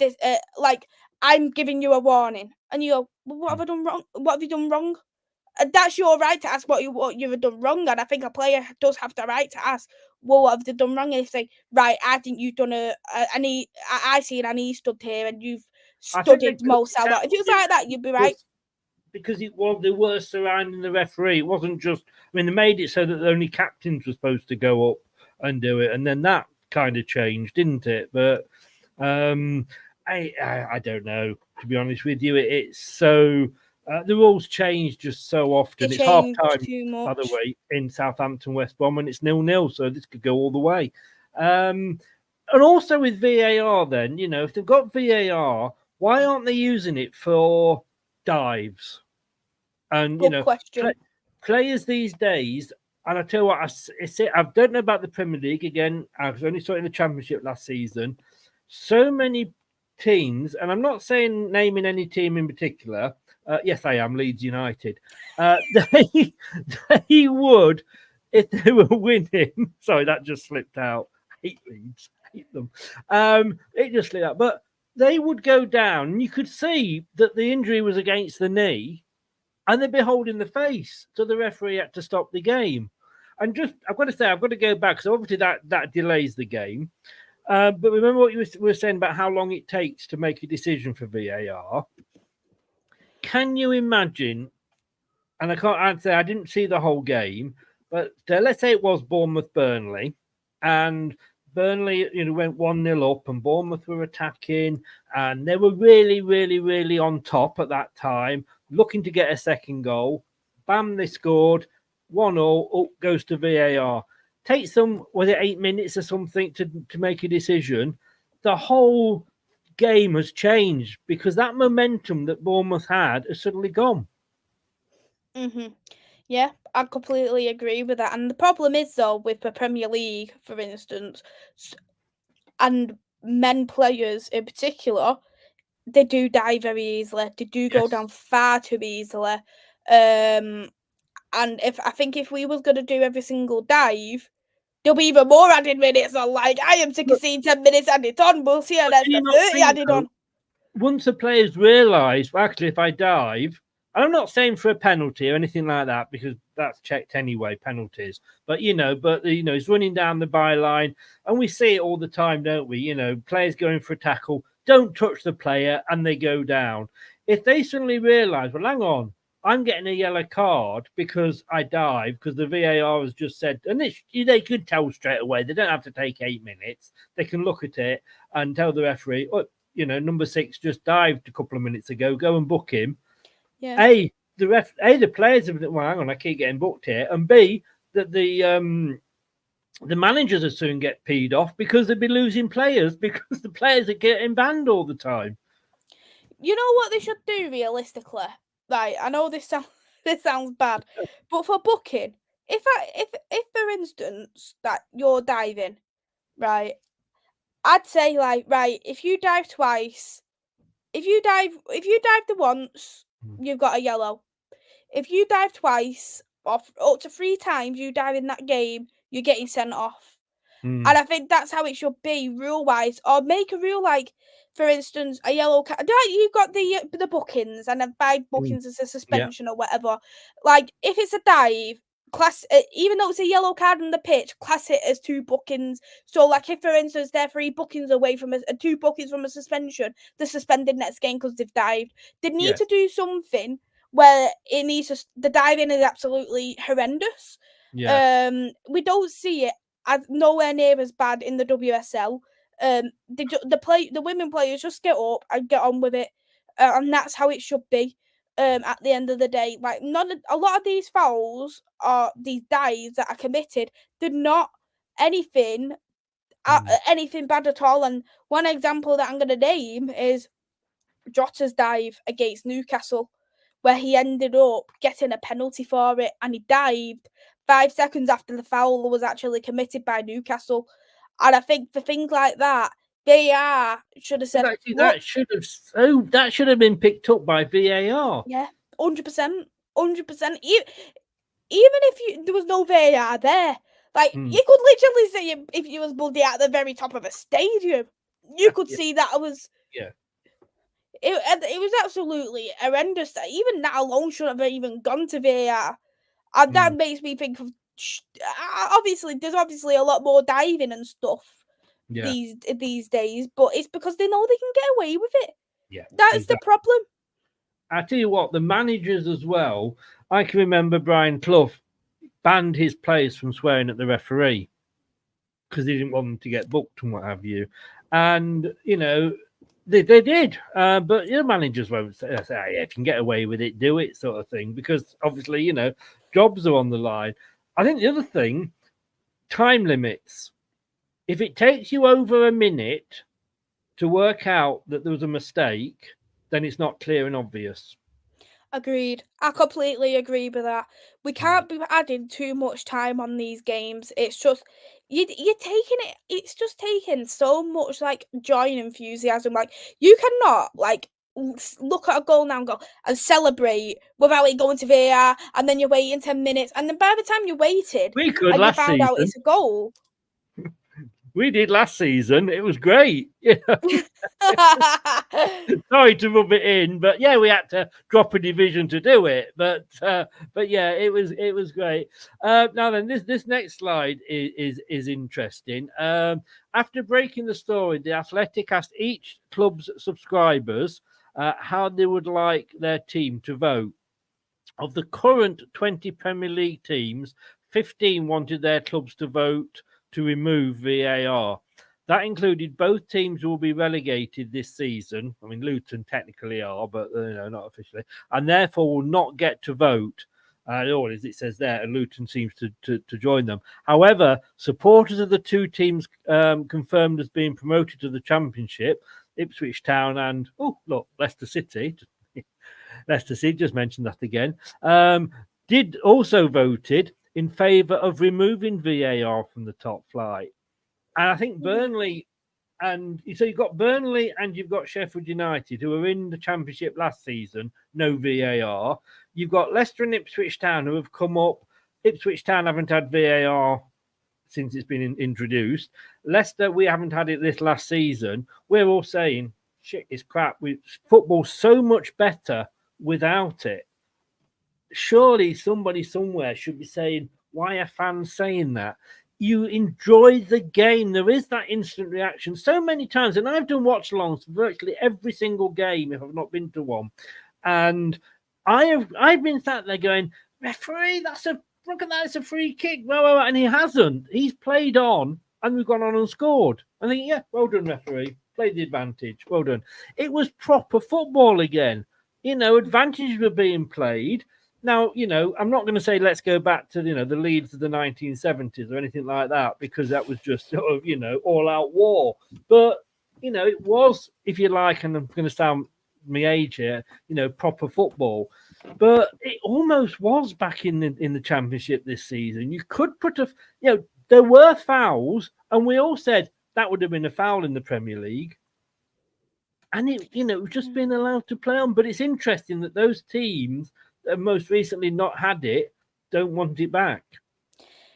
Like I'm giving you a warning," and you go, well, "What have I done wrong? What have you done wrong?" That's your right to ask what you've done wrong, and I think a player does have the right to ask, well, what have they done wrong? And if they right, I think you've done I see an knee stood here, and you've studied Mo Salah. If it was like that, you'd be right. Because they were surrounding the referee. It wasn't just. I mean, they made it so that only captains were supposed to go up and do it, and then that kind of changed, didn't it? But I don't know. To be honest with you, it's so. The rules change just so often. It's half time, by the way, in Southampton, West Brom, and it's 0-0, so this could go all the way. And also with VAR, then, if they've got VAR, why aren't they using it for dives? And, Good question. Players these days, and I tell you what, I don't know about the Premier League. Again, I only saw it in the Championship last season. So many teams, and I'm not saying naming any team in particular. Yes, I am, Leeds United. They would, if they were winning. Sorry, that just slipped out. I hate Leeds. I hate them. It just slipped out. But they would go down, and you could see that the injury was against the knee, and they'd be holding the face. So the referee had to stop the game. And I've got to go back, because obviously that delays the game. But remember what you were saying about how long it takes to make a decision for VAR. Can you imagine, and I can't answer, I didn't see the whole game, but let's say it was Bournemouth-Burnley, and Burnley went 1-0 up, and Bournemouth were attacking, and they were really, really, really on top at that time, looking to get a second goal. Bam, they scored, 1-0, up goes to VAR. Takes them, was it 8 minutes or something to make a decision? The whole game has changed because that momentum that Bournemouth had has suddenly gone. Yeah, I completely agree with that. And the problem is, though, with the Premier League, for instance, and men players in particular, they do die very easily. They do go down far too easily. And if we was going to do every single dive, there'll be even more added minutes on. Like, I am sick of seeing 10 minutes added on. We'll see an extra 30 added on. Once the players realise, well, actually, if I dive, and I'm not saying for a penalty or anything like that, because that's checked anyway, penalties. But, he's running down the byline, and we see it all the time, don't we? Players going for a tackle, don't touch the player, and they go down. If they suddenly realise, well, hang on, I'm getting a yellow card because I dive, because the VAR has just said, and they could tell straight away. They don't have to take 8 minutes. They can look at it and tell the referee, oh, number 6 just dived a couple of minutes ago. Go and book him. Yeah. A, the players have, well, hang on, I keep getting booked here, and B, that the managers will soon get peed off because they'll be losing players because the players are getting banned all the time. You know what they should do realistically? Right, I know this sounds bad, but for booking, if for instance that you're diving, right, I'd say like, right, if you dive twice, if you dive the once, you've got a yellow. If you dive twice or up to 3 times you dive in that game, you're getting sent off. And I think that's how it should be rule wise, or make a rule like, for instance, a yellow card. You got the bookings, and then 5 bookings as a suspension or whatever. Like if it's a dive, class even though it's a yellow card on the pitch, class it as 2 bookings. So like if, for instance, they're 3 bookings away from 2 bookings from a suspension, they're suspended next game because they've dived. They need to do something where it needs to, the diving is absolutely horrendous. We don't see it as nowhere near as bad in the WSL. The women players just get up and get on with it, and that's how it should be. At the end of the day, like a lot of these fouls are these dives that are committed. They're not anything anything bad at all. And one example that I'm going to name is Jota's dive against Newcastle, where he ended up getting a penalty for it, and he dived 5 seconds after the foul was actually committed by Newcastle. And I think for things like that, VAR should have said that should have been picked up by VAR. Yeah, 100%, 100%. Even if there was no VAR there, like you could literally see if you was bloody at the very top of a stadium, you could see that it was. Yeah. It was absolutely horrendous. Even that alone shouldn't have even gone to VAR. And that makes me think of there's obviously a lot more diving and stuff these days, but it's because they know they can get away with it. Yeah, that's the problem. I tell you what, the managers as well. I can remember Brian Clough banned his players from swearing at the referee because he didn't want them to get booked and what have you. And they did, but managers won't say, yeah, if you can get away with it, do it, sort of thing, because obviously, jobs are on the line. I think the other thing, time limits. If it takes you over a minute to work out that there was a mistake, then it's not clear and obvious. Agreed. I completely agree with that. We can't be adding too much time on these games. It's just you're taking it. It's just taking so much like joy and enthusiasm. Like you cannot like look at a goal now and go and celebrate without it going to VAR, and then you're waiting 10 minutes, and then by the time you waited, we could and last you found season. out it's a goal. We did last season. It was great. Sorry to rub it in, but yeah, we had to drop a division to do it. But yeah, it was great. Now then, this next slide is interesting. After breaking the story, the Athletic asked each club's subscribers how they would like their team to vote. Of the current 20 Premier League teams, 15 wanted their clubs to vote to remove VAR. That included both teams who will be relegated this season. I mean, Luton technically are, but not officially, and therefore will not get to vote. Or as it says there, and Luton seems to join them. However, supporters of the two teams confirmed as being promoted to the Championship, Ipswich Town and Leicester City. Leicester City, just mentioned that again. Did also voted in favour of removing VAR from the top flight. And I think Burnley, and so you've got Burnley and you've got Sheffield United, who were in the Championship last season, no VAR. You've got Leicester and Ipswich Town, who have come up. Ipswich Town haven't had VAR since it's been introduced. Leicester, we haven't had it this last season. We're all saying, shit, it's crap. Football's so much better without it. Surely somebody somewhere should be saying, why are fans saying that? You enjoy the game. There is that instant reaction so many times. And I've done watch-alongs for virtually every single game if I've not been to one. And I've been sat there going, referee, look at that, it's a free kick. And he hasn't. He's played on and we've gone on and scored. I think, yeah, well done, referee. Played the advantage. Well done. It was proper football again. Advantages were being played. Now, I'm not going to say let's go back to, the Leeds of the 1970s or anything like that, because that was just sort of, all-out war. But, it was, if you like, and I'm going to sound my age here, proper football. But it almost was back in the Championship this season. You could put there were fouls, and we all said that would have been a foul in the Premier League. And it was just being allowed to play on. But it's interesting that those teams that have most recently not had it don't want it back.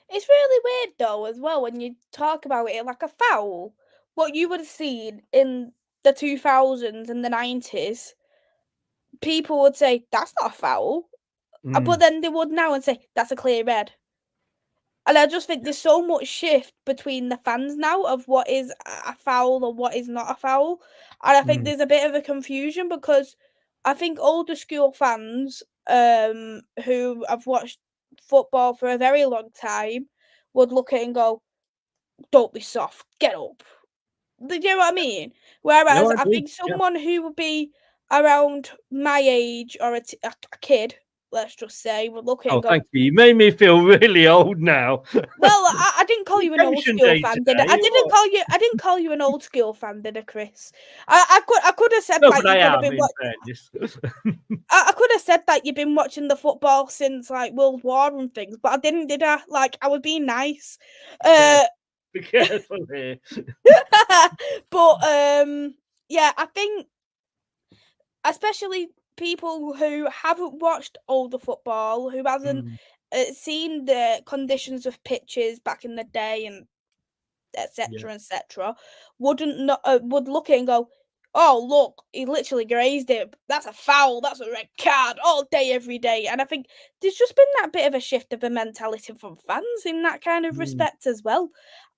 It's really weird though as well when you talk about it like a foul. What you would have seen in the 2000s and the 90s, people would say that's not a foul, but then they would now and say that's a clear red. And I just think there's so much shift between the fans now of what is a foul or what is not a foul. And I think there's a bit of a confusion because I think older school fans who have watched football for a very long time would look at it and go, don't be soft, get up. Do you know what I mean? Whereas I think someone who would be around my age or a kid, let's just say, would look at it and go, thank you. You made me feel really old now. Well, I didn't call you an old school fan, did I? I didn't call you an old school fan, did I, Chris? I could have said that you could have been watching. I could have said that you've been watching the football since like World War and things, but I didn't, did I? Like, I was being nice. Be careful here. But yeah, I think especially people who haven't watched older football, who hasn't seen the conditions of pitches back in the day and etc., would look at it and go, oh, look, he literally grazed it. That's a foul. That's a red card all day, every day. And I think there's just been that bit of a shift of a mentality from fans in that kind of respect as well.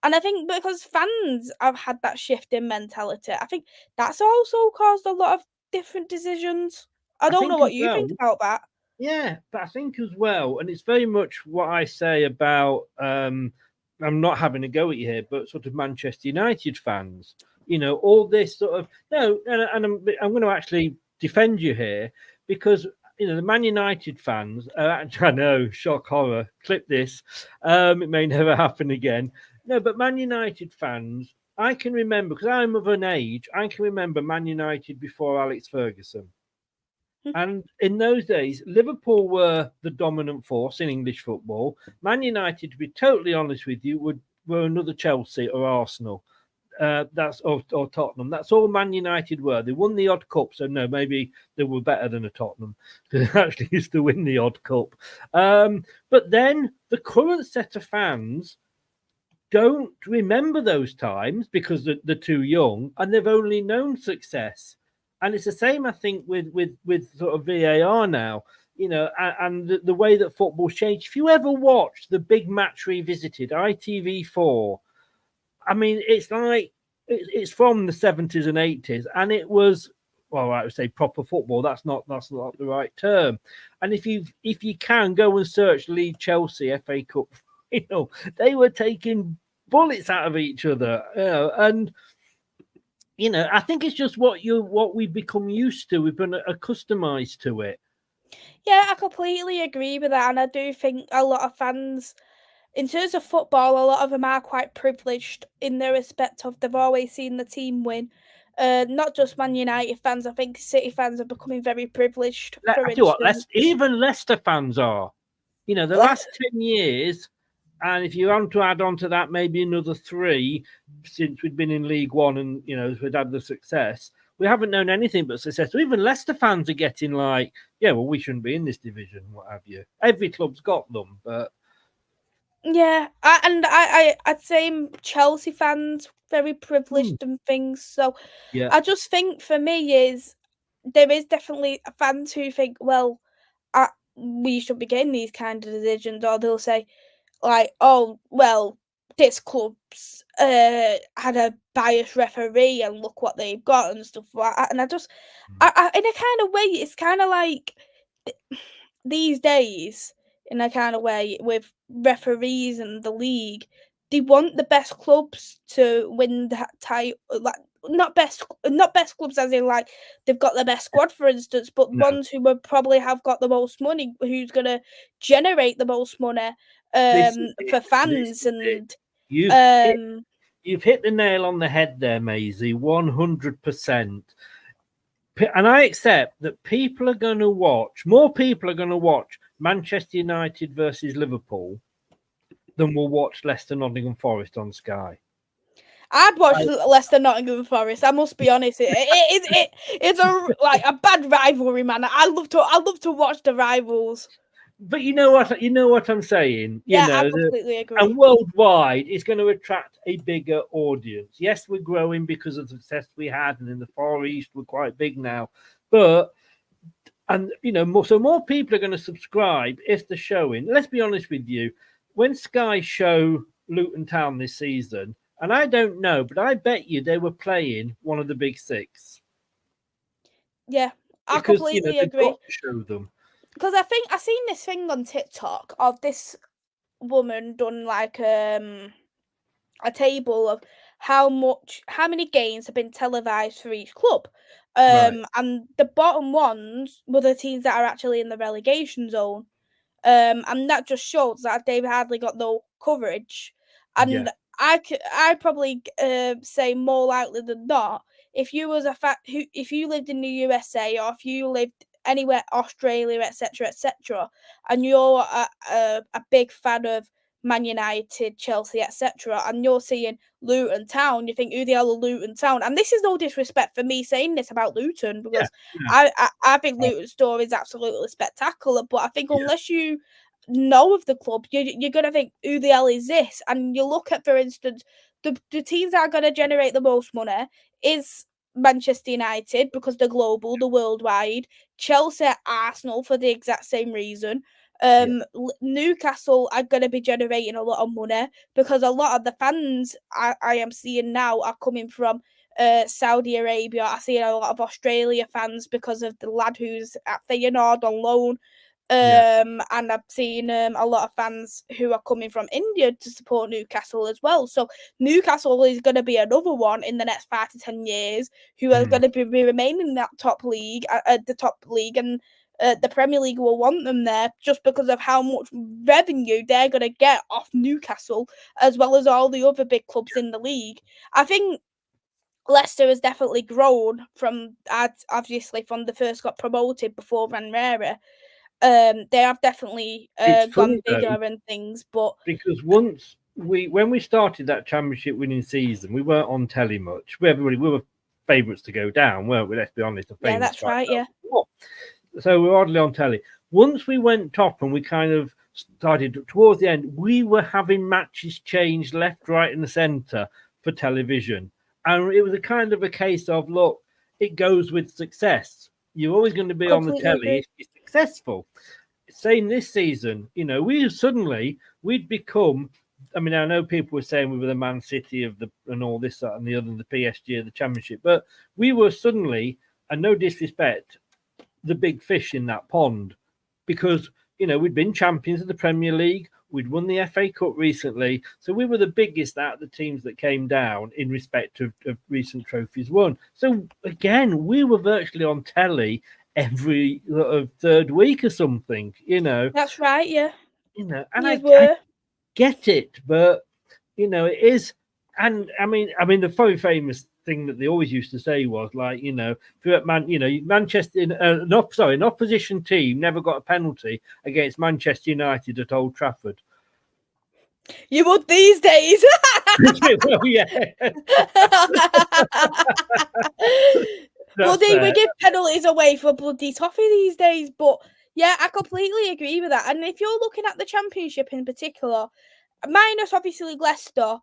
And I think because fans have had that shift in mentality, I think that's also caused a lot of different decisions. I don't know what you think about that. Yeah, but I think as well, and it's very much what I say about, I'm not having a go at you here, but sort of Manchester United fans, you know, all this sort of, no, and I'm going to actually defend you here because, you know, the Man United fans, I know, shock, horror, clip this, it may never happen again. No, but Man United fans, I can remember, because I'm of an age, I can remember Man United before Alex Ferguson. And in those days, Liverpool were the dominant force in English football. Man United, to be totally honest with you, were another Chelsea or Arsenal. That's or Tottenham. That's all Man United were. They won the odd cup, so no, maybe they were better than a Tottenham because they actually used to win the odd cup. But then the current set of fans don't remember those times because they're too young and they've only known success. And it's the same, I think, with sort of VAR now, you know, and the way that football's changed. If you ever watch the Big Match Revisited, ITV4, I mean, it's like, it's from the 70s and 80s, and it was, well, I would say proper football. That's not the right term. And if you can go and search Leeds Chelsea FA Cup, you know, they were taking bullets out of each other, you know, and you know, I think it's just what we've become used to. We've been accustomed to it. Yeah, I completely agree with that, and I do think a lot of fans, in terms of football, a lot of them are quite privileged in the respect of they've always seen the team win. Not just Man United fans. I think City fans are becoming very privileged. Even Leicester fans are. You know, the last 10 years. And if you want to add on to that, maybe another 3 since we'd been in League One and, you know, we'd had the success, we haven't known anything but success. So even Leicester fans are getting like, yeah, well, we shouldn't be in this division, what have you. Every club's got them, but... Yeah, I'd say Chelsea fans, very privileged and things. So yeah, I just think for me there is definitely fans who think, well, we should be getting these kind of decisions, or they'll say, like, oh, well, this club's had a biased referee and look what they've got and stuff like that. And I just, I in a kind of way, it's kind of like these days, in a kind of way, with referees and the league, they want the best clubs to win that title. Like, not best clubs as in like they've got the best squad, for instance, but ones who would probably have got the most money, who's going to generate the most money for fans. And you've hit the nail on the head there, Maisie, 100%. And I accept that more people are going to watch Manchester United versus Liverpool than will watch Leicester Nottingham Forest on Sky. I'd watch Leicester Nottingham Forest. I must be honest. It's a bad rivalry, man. I love to watch the rivals. But you know what I'm saying. I completely agree. And worldwide, it's going to attract a bigger audience. Yes, we're growing because of the success we had, and in the Far East, we're quite big now. But more people are going to subscribe if they're showing. Let's be honest with you. When Sky show Luton Town this season, and I don't know, but I bet you they were playing one of the big 6. Yeah, I completely agree. Got to show them. Because I think I seen this thing on TikTok of this woman done like a table of how many games have been televised for each club. Right. And the bottom ones were the teams that are actually in the relegation zone. And that just shows that they've hardly got no coverage. And Yeah. I'd probably say more likely than not, if you was if you lived in the USA or if you lived anywhere, Australia, etc., and you're a big fan of Man United, Chelsea, etc., and you're seeing Luton Town, you think, who the hell are Luton Town? And this is no disrespect for me saying this about Luton, because I think Luton's story is absolutely spectacular, but I think unless you know of the club, you're going to think, who the hell is this? And you look at, for instance, the teams that are going to generate the most money is Manchester United, because they're global, they're worldwide. Chelsea, Arsenal for the exact same reason. Newcastle are going to be generating a lot of money because a lot of the fans I am seeing now are coming from Saudi Arabia. I see a lot of Australia fans because of the lad who's at Feyenoord on loan. And I've seen a lot of fans who are coming from India to support Newcastle as well. So Newcastle is going to be another one in the next 5 to 10 years who are going to be remaining in that top league, the top league, and the Premier League will want them there just because of how much revenue they're going to get off Newcastle, as well as all the other big clubs in the league. I think Leicester has definitely grown from, obviously, from the first got promoted before Van Rera. They have definitely gone bigger and things, but because when we started that championship winning season, we weren't on telly much. We were favourites to go down, weren't we? Let's be honest. Yeah, that's right. Yeah. So we were hardly on telly. Once we went top and we kind of started towards the end, we were having matches changed left, right, and the centre for television, and it was a kind of a case of, look, it goes with success. You're always going to be on the telly if you're successful. Same this season, we'd become. I mean, I know people were saying we were the Man City and all this, that, and the other, the PSG of the Championship, but we were suddenly, and no disrespect, the big fish in that pond, because we'd been champions of the Premier League, we'd won the FA Cup recently, so we were the biggest out of the teams that came down in respect of recent trophies won. So again, we were virtually on telly every third week or something. That's right. Yeah. And I get it, but it is. And I mean, the very famous thing that they always used to say was, like, Manchester, an opposition team never got a penalty against Manchester United at Old Trafford. You would these days. Well, yeah. Bloody, we give penalties away for bloody toffee these days, but yeah, I completely agree with that. And if you're looking at the Championship in particular, minus obviously Leicester,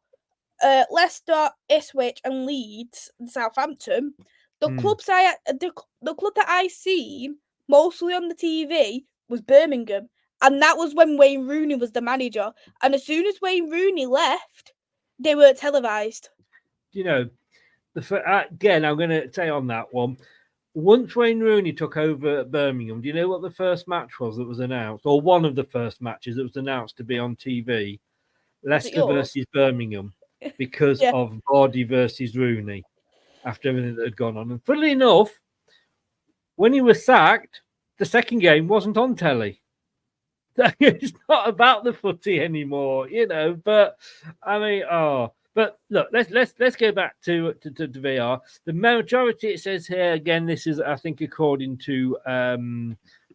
Ipswich, and Leeds, and Southampton, the clubs the club that I seen mostly on the TV was Birmingham, and that was when Wayne Rooney was the manager. And as soon as Wayne Rooney left, they were televised. Again, I'm going to say on that one, once Wayne Rooney took over at Birmingham, do you know what the first match was that was announced, or one of the first matches that was announced to be on TV? Leicester versus Birmingham, because of Vardy versus Rooney, after everything that had gone on. And funnily enough, when he was sacked, the second game wasn't on telly. It's not about the footy anymore, But I mean, but look, let's go back to VAR. The majority, it says here again. This is, I think, according to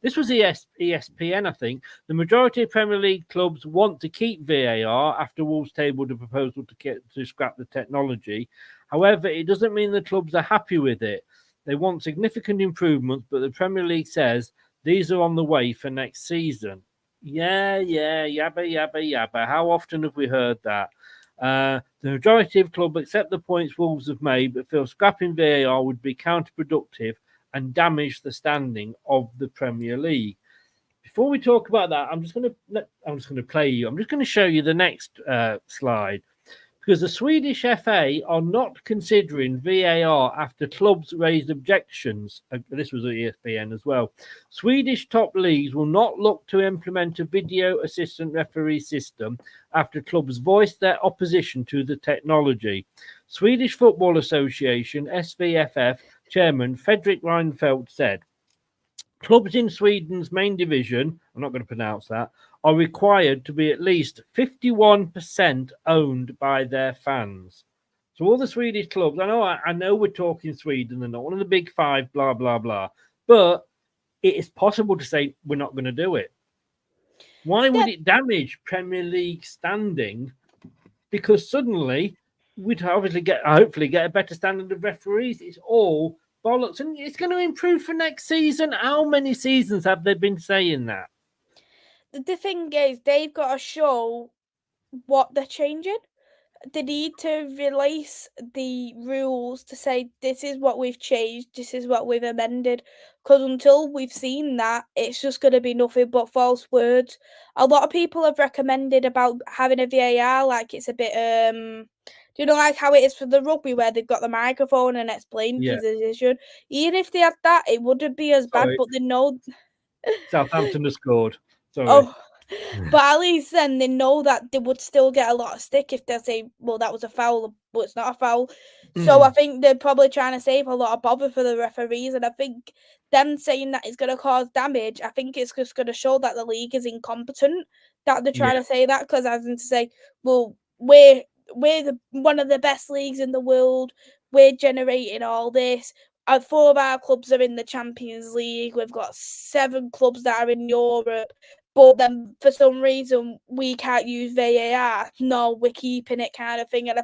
this was ESPN, I think. The majority of Premier League clubs want to keep VAR after Wolves tabled a proposal to scrap the technology. However, it doesn't mean the clubs are happy with it. They want significant improvements, but the Premier League says these are on the way for next season. Yeah, yabba. How often have we heard that? The majority of clubs accept the points Wolves have made, but feel scrapping VAR would be counterproductive and damage the standing of the Premier League. Before we talk about that, I'm just going to play you. I'm just going to show you the next slide, because the Swedish FA are not considering VAR after clubs raised objections. This was at ESPN as well. Swedish top leagues will not look to implement a video assistant referee system after clubs voiced their opposition to the technology. Swedish Football Association, SVFF, Chairman Fredrik Reinfeldt said, clubs in Sweden's main division, I'm not going to pronounce that, are required to be at least 51% owned by their fans. So all the Swedish clubs, I know we're talking Sweden, they're not one of the big five, blah, blah, blah, but it is possible to say we're not going to do it. Why would it damage Premier League standing? Because suddenly we'd hopefully get a better standard of referees. It's all bollocks, and it's going to improve for next season. How many seasons have they been saying that? The thing is, they've got to show what they're changing. They need to release the rules to say this is what we've changed, this is what we've amended. Because until we've seen that, it's just going to be nothing but false words. A lot of people have recommended about having a VAR, like it's a bit do you know, like how it is for the rugby where they've got the microphone and explain the decision? Even if they had that, it wouldn't be as bad. But they know Southampton has scored. Sorry. Oh, but at least then they know that they would still get a lot of stick if they say, well, that was a foul, but it's not a foul. So I think they're probably trying to save a lot of bother for the referees. And I think them saying that it's going to cause damage, I think it's just going to show that the league is incompetent, that they're trying to say that. Because as in to say, well, we're one of the best leagues in the world. We're generating all this. 4 of our clubs are in the Champions League. We've got 7 clubs that are in Europe. But then for some reason we can't use VAR. No, we're keeping it, kind of thing. And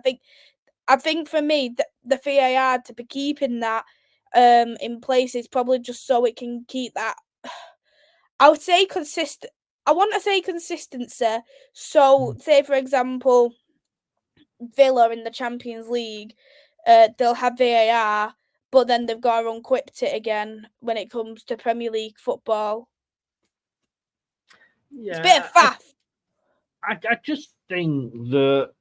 I think for me, the VAR to be keeping that in place is probably just so it can keep that. I would say consistent. I want to say consistency. So, say for example, Villa in the Champions League, they'll have VAR, but then they've got to unequip it again when it comes to Premier League football. Yeah, it's a bit of faff. I just think that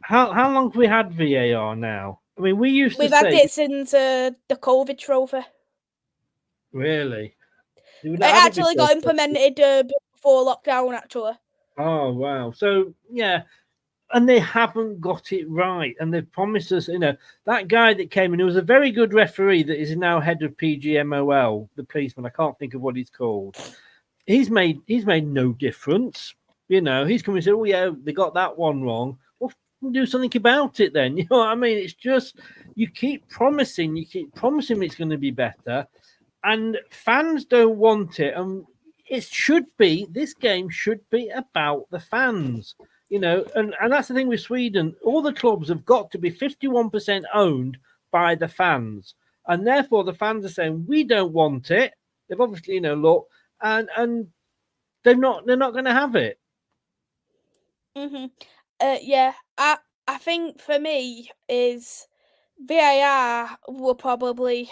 how long have we had VAR now? I mean, we've had it since the COVID trophy. Really? It actually got implemented before lockdown, actually. Oh wow! So yeah, and they haven't got it right, and they've promised us. You know, that guy that came in, who was a very good referee, that is now head of PGMOL, the policeman. I can't think of what he's called. He's made no difference. You know, he's come and said, "Oh yeah, they got that one wrong. Well, do something about it then." You know what I mean? It's just you keep promising it's going to be better, and fans don't want it. And this game should be about the fans. You know, and that's the thing with Sweden. All the clubs have got to be 51% owned by the fans, and therefore the fans are saying we don't want it. They've obviously, look. And they're not going to have it. Yeah, I think for me is VAR will probably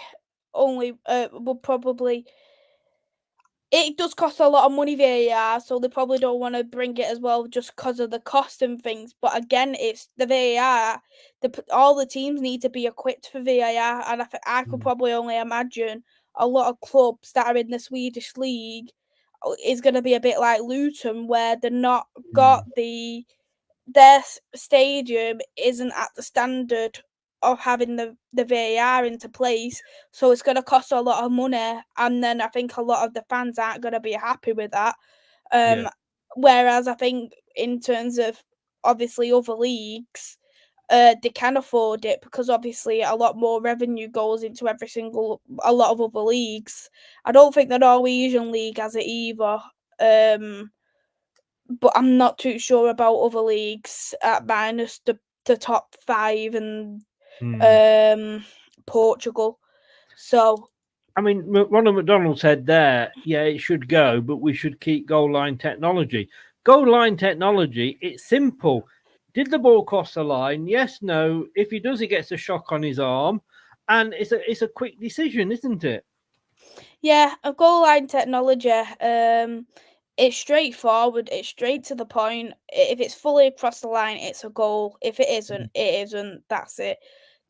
it does cost a lot of money, VAR, so they probably don't want to bring it as well just because of the cost and things. But again, it's the VAR. All the teams need to be equipped for VAR, and I could probably only imagine a lot of clubs that are in the Swedish league is going to be a bit like Luton, where they're not got their stadium isn't at the standard of having the VAR into place, so it's going to cost a lot of money, and then I think a lot of the fans aren't going to be happy with that. Whereas I think in terms of obviously other leagues, they can afford it because obviously a lot more revenue goes into a lot of other leagues. I don't think the Norwegian league has it either. But I'm not too sure about other leagues at minus the top 5 and Portugal. So, I mean, Ronald McDonald said there, yeah, it should go, but we should keep goal line technology. Goal line technology, it's simple. Did the ball cross the line? Yes, no. If he does, he gets a shock on his arm, and it's a quick decision, isn't it? Yeah, a goal line technology. it's straightforward. It's straight to the point. If it's fully across the line, it's a goal. If it isn't, it isn't. That's it,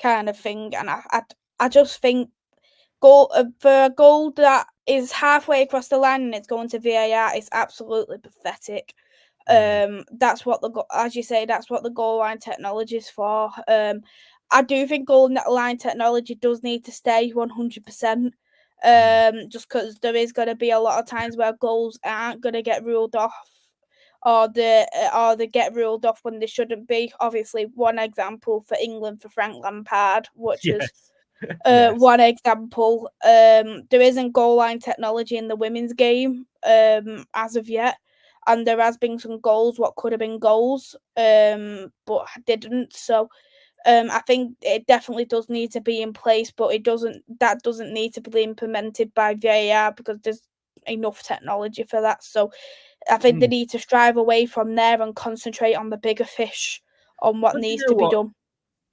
kind of thing. And I just think for a goal that is halfway across the line and it's going to VAR is absolutely pathetic. That's what as you say, that's what the goal line technology is for. I do think goal line technology does need to stay 100%. Just because there is going to be a lot of times where goals aren't going to get ruled off, or they get ruled off when they shouldn't be. Obviously, one example for England for Frank Lampard, which is one example. There isn't goal line technology in the women's game as of yet, and there has been some goals what could have been goals, but didn't. So I think it definitely does need to be in place, but that doesn't need to be implemented by VAR because there's enough technology for that. So I think they need to strive away from there and concentrate on the bigger fish, on what needs to be done.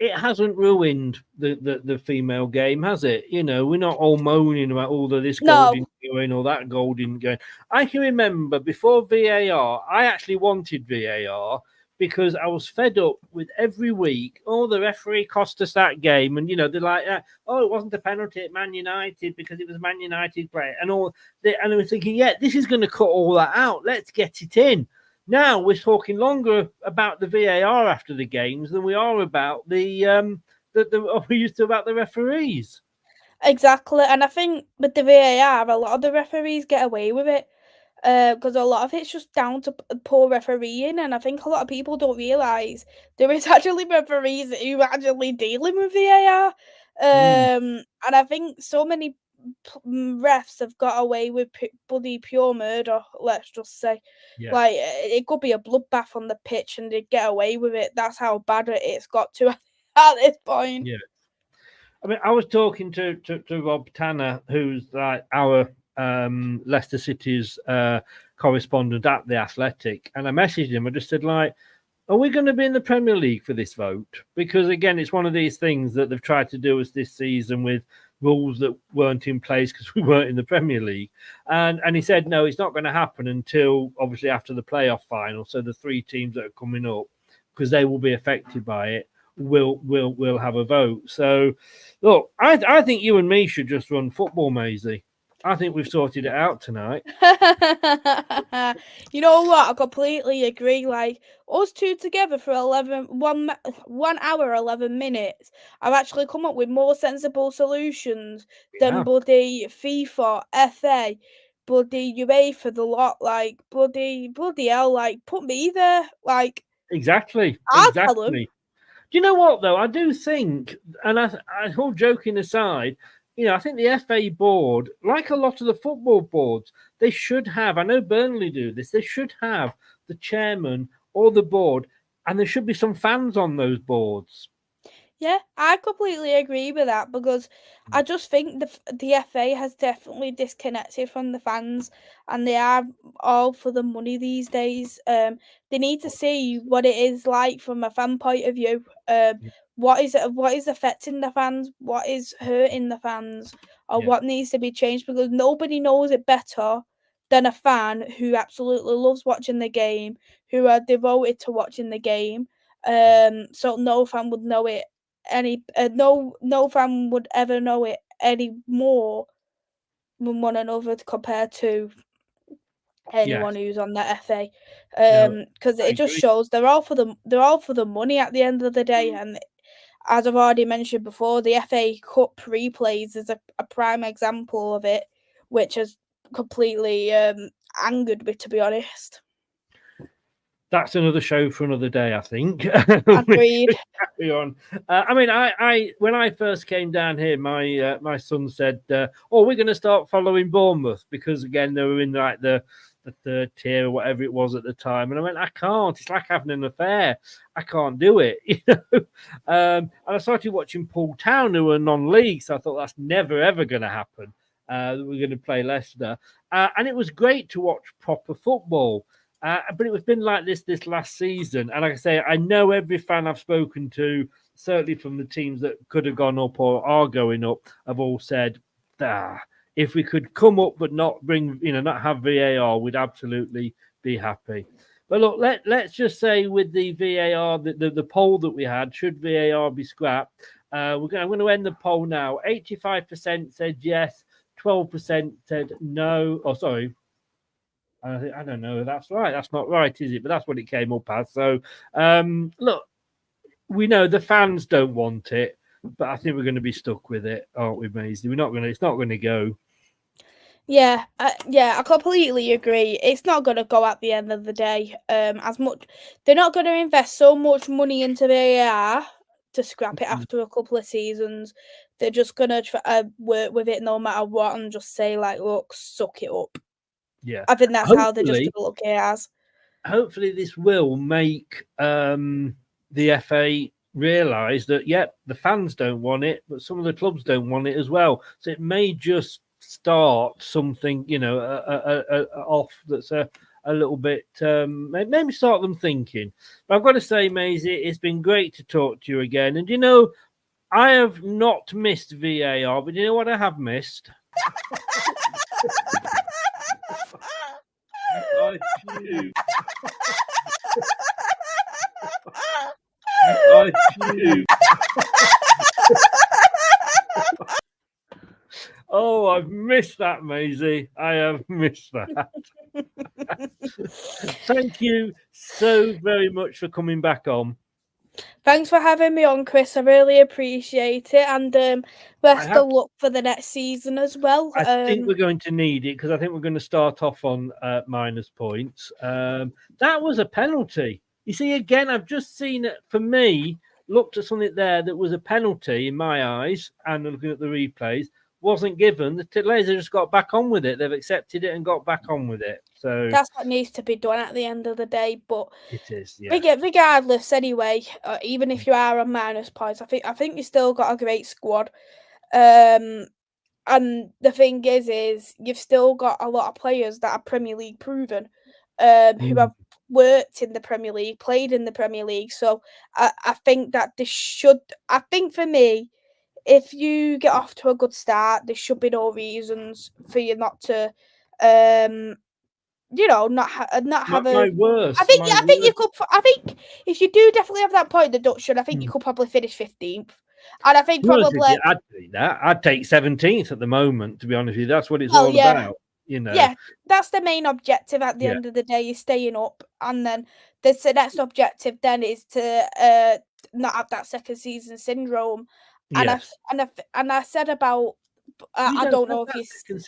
It hasn't ruined the female game, has it? You know, we're not all moaning about all of this goal didn't go in or that goal didn't go in. I can remember before VAR, I actually wanted VAR because I was fed up with every week, the referee cost us that game. And, you know, they're like, it wasn't a penalty at Man United because it was Man United play. And I was thinking, this is going to cut all that out. Let's get it in. Now we're talking longer about the VAR after the games than we are about we used to about the referees. Exactly, and I think with the VAR, a lot of the referees get away with it because a lot of it's just down to poor refereeing, and I think a lot of people don't realise there is actually referees who are actually dealing with VAR, and I think so many refs have got away with bloody pure murder. Let's just say, like it could be a bloodbath on the pitch, and they get away with it. That's how bad it's got to at this point. Yeah. I mean, I was talking to Rob Tanner, who's like our Leicester City's correspondent at The Athletic, and I messaged him. I just said, like, are we going to be in the Premier League for this vote? Because, again, it's one of these things that they've tried to do us this season with rules that weren't in place because we weren't in the Premier League. And he said, no, it's not going to happen until, obviously, after the playoff final. So the 3 teams that are coming up, because they will be affected by it, will have a vote. So, look, I think you and me should just run football, Maisie. I think we've sorted it out tonight. You know what? I completely agree. Like, us two together for 1 hour, 11 minutes, I've actually come up with more sensible solutions than bloody FIFA, FA, bloody UEFA, the lot. Like, bloody hell, like, put me there. Like, exactly. Tell them. Do you know what, though? I do think, and I all joking aside, you know, I think the FA board, like a lot of the football boards, they should have, I know Burnley do this, they should have the chairman or the board, and there should be some fans on those boards. Yeah, I completely agree with that because I just think the FA has definitely disconnected from the fans, and they are all for the money these days. They need to see what it is like from a fan point of view. What is affecting the fans? What is hurting the fans? Or what needs to be changed? Because nobody knows it better than a fan who absolutely loves watching the game, who are devoted to watching the game. So no fan would know it no fan would ever know it any more than one another compared to anyone who's on the FA, because it just shows they're all for the money at the end of the day. And as I've already mentioned before, the FA Cup replays is a prime example of it, which has completely angered me, to be honest. That's another show for another day, I think. Agreed. Carry on. I mean, I when I first came down here, my son said, "Oh, we're going to start following Bournemouth," because again they were in like the 3rd tier or whatever it was at the time, and I went, "I can't. It's like having an affair. I can't do it." You know. And I started watching Poole Town, who were non-league, so I thought that's never ever going to happen. We're going to play Leicester, and it was great to watch proper football. But it was been like this last season. And like I say, I know every fan I've spoken to, certainly from the teams that could have gone up or are going up, have all said, if we could come up but not bring, not have VAR, we'd absolutely be happy. But look, let's just say with the VAR, the poll that we had, should VAR be scrapped? I'm going to end the poll now. 85% said yes, 12% said no. Oh, sorry. I don't know if that's right. That's not right, is it? But that's what it came up as. So, look, we know the fans don't want it, but I think we're going to be stuck with it, aren't we, Maisie? It's not going to go. Yeah, I completely agree. It's not going to go at the end of the day. As much they're not going to invest so much money into VAR to scrap it after a couple of seasons. They're just going to try work with it no matter what and just say like, look, suck it up. Yeah, I think that's how they're just going to look at it as. Hopefully, this will make the FA realise that the fans don't want it, but some of the clubs don't want it as well. So it may just start something, off that's a little bit, maybe start them thinking. But I've got to say, Maisie, it's been great to talk to you again. And I have not missed VAR, but you know what I have missed? I do. I do. Oh, I've missed that, Maisie. I have missed that. Thank you so very much for coming back on. Thanks for having me on, Chris. I really appreciate it. And best of luck for the next season as well. I think we're going to need it because I think we're going to start off on minus points. That was a penalty. You see, again, I've just seen it, for me, looked at something there that was a penalty in my eyes, and looking at the replays, wasn't given. The Glazers just got back on with it. They've accepted it and got back on with it. So that's what needs to be done at the end of the day. But it is, regardless, anyway, even if you are on minus points, I think you still got a great squad. And the thing is you've still got a lot of players that are Premier League proven, who have worked in the Premier League, played in the Premier League. So I think that I think for me, if you get off to a good start, there should be no reasons for you not to, not have a. My worst. I think you could. I think if you do definitely have that point deduction, I think you could probably finish 15th. And I think probably I'd do that. I'd take 17th at the moment, to be honest with you. That's what it's all about. Yeah, that's the main objective at the end of the day, is staying up. And then the next objective then is to not have that second season syndrome. And I said about I don't know if you second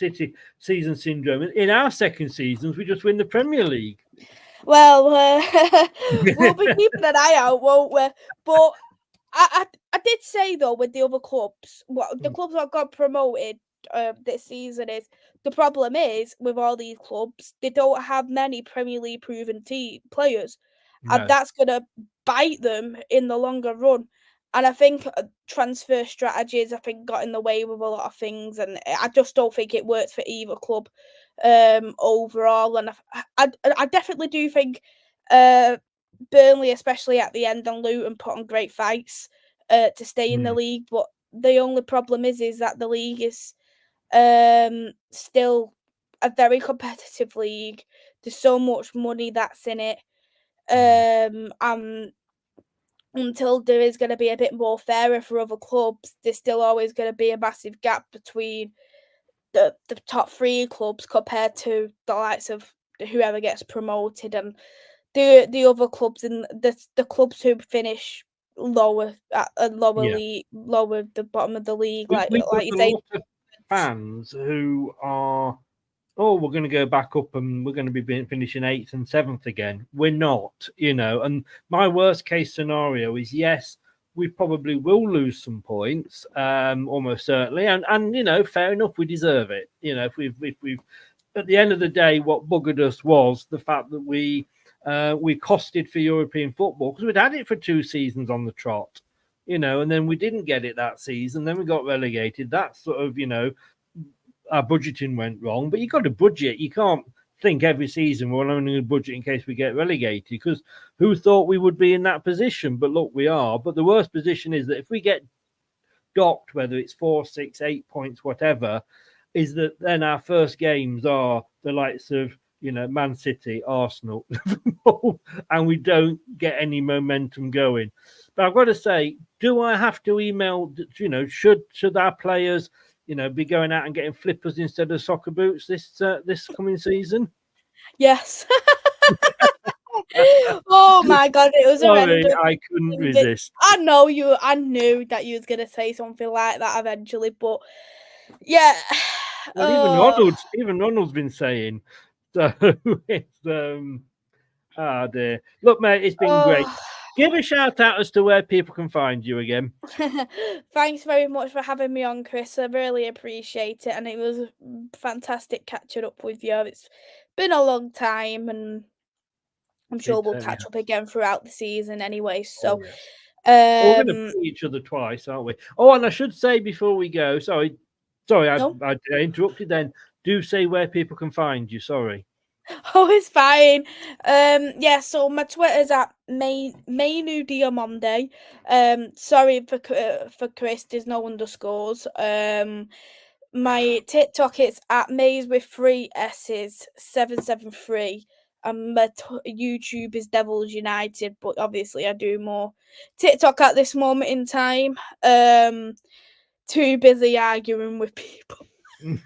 season syndrome. In our second seasons, we just win the Premier League. Well, we'll be keeping an eye out, won't we? But I did say though, with the other clubs, the clubs that got promoted this season, is the problem is with all these clubs, they don't have many Premier League proven players, and that's gonna bite them in the longer run. And I think transfer strategies, got in the way with a lot of things, and I just don't think it works for either club overall. And I definitely do think Burnley, especially at the end, and Luton put on great fights to stay in the league. But the only problem is that the league is still a very competitive league. There's so much money that's in it. Until there is going to be a bit more fairer for other clubs, there's still always going to be a massive gap between the top three clubs compared to the likes of whoever gets promoted, and the other clubs and the clubs who finish lower at a lower league, lower the bottom of the league. Like you say, a lot of fans who are, we're going to go back up and we're going to be finishing 8th and 7th again. We're not, and my worst case scenario is, yes, we probably will lose some points, almost certainly. And fair enough, we deserve it. If we've at the end of the day, what buggered us was the fact that we costed for European football, because we'd had it for 2 seasons on the trot, and then we didn't get it that season. Then we got relegated. That's sort of, our budgeting went wrong. But you got to budget. You can't think every season we're only going to budget in case we get relegated, because who thought we would be in that position? But look, we are. But the worst position is that if we get docked, whether it's 4, 6, 8 points, whatever, is that then our first games are the likes of, Man City, Arsenal, Liverpool, and we don't get any momentum going. But I've got to say, do I have to email, should our players, be going out and getting flippers instead of soccer boots this coming season? Yes. Oh my God, it was Sorry, I couldn't resist. I knew that you was gonna say something like that eventually, but yeah. Well, even Ronald's been saying. So it's dear. Look, mate, it's been great. Give a shout out as to where people can find you again. Thanks very much for having me on, Chris. I really appreciate it, and it was fantastic catching up with you. It's been a long time, and I'm sure we'll catch up again throughout the season anyway. So, we're going to see each other twice, aren't we? Oh, and I should say before we go, sorry, I interrupted then. Do say where people can find you. Sorry. Oh, it's fine. Yeah, so my Twitter's at Mainu Diamonde. Sorry for Chris, there's no underscores. My TikTok is at Maze with 3 S's 773. And my YouTube is Devils United, but obviously I do more TikTok at this moment in time. Too busy arguing with people. Do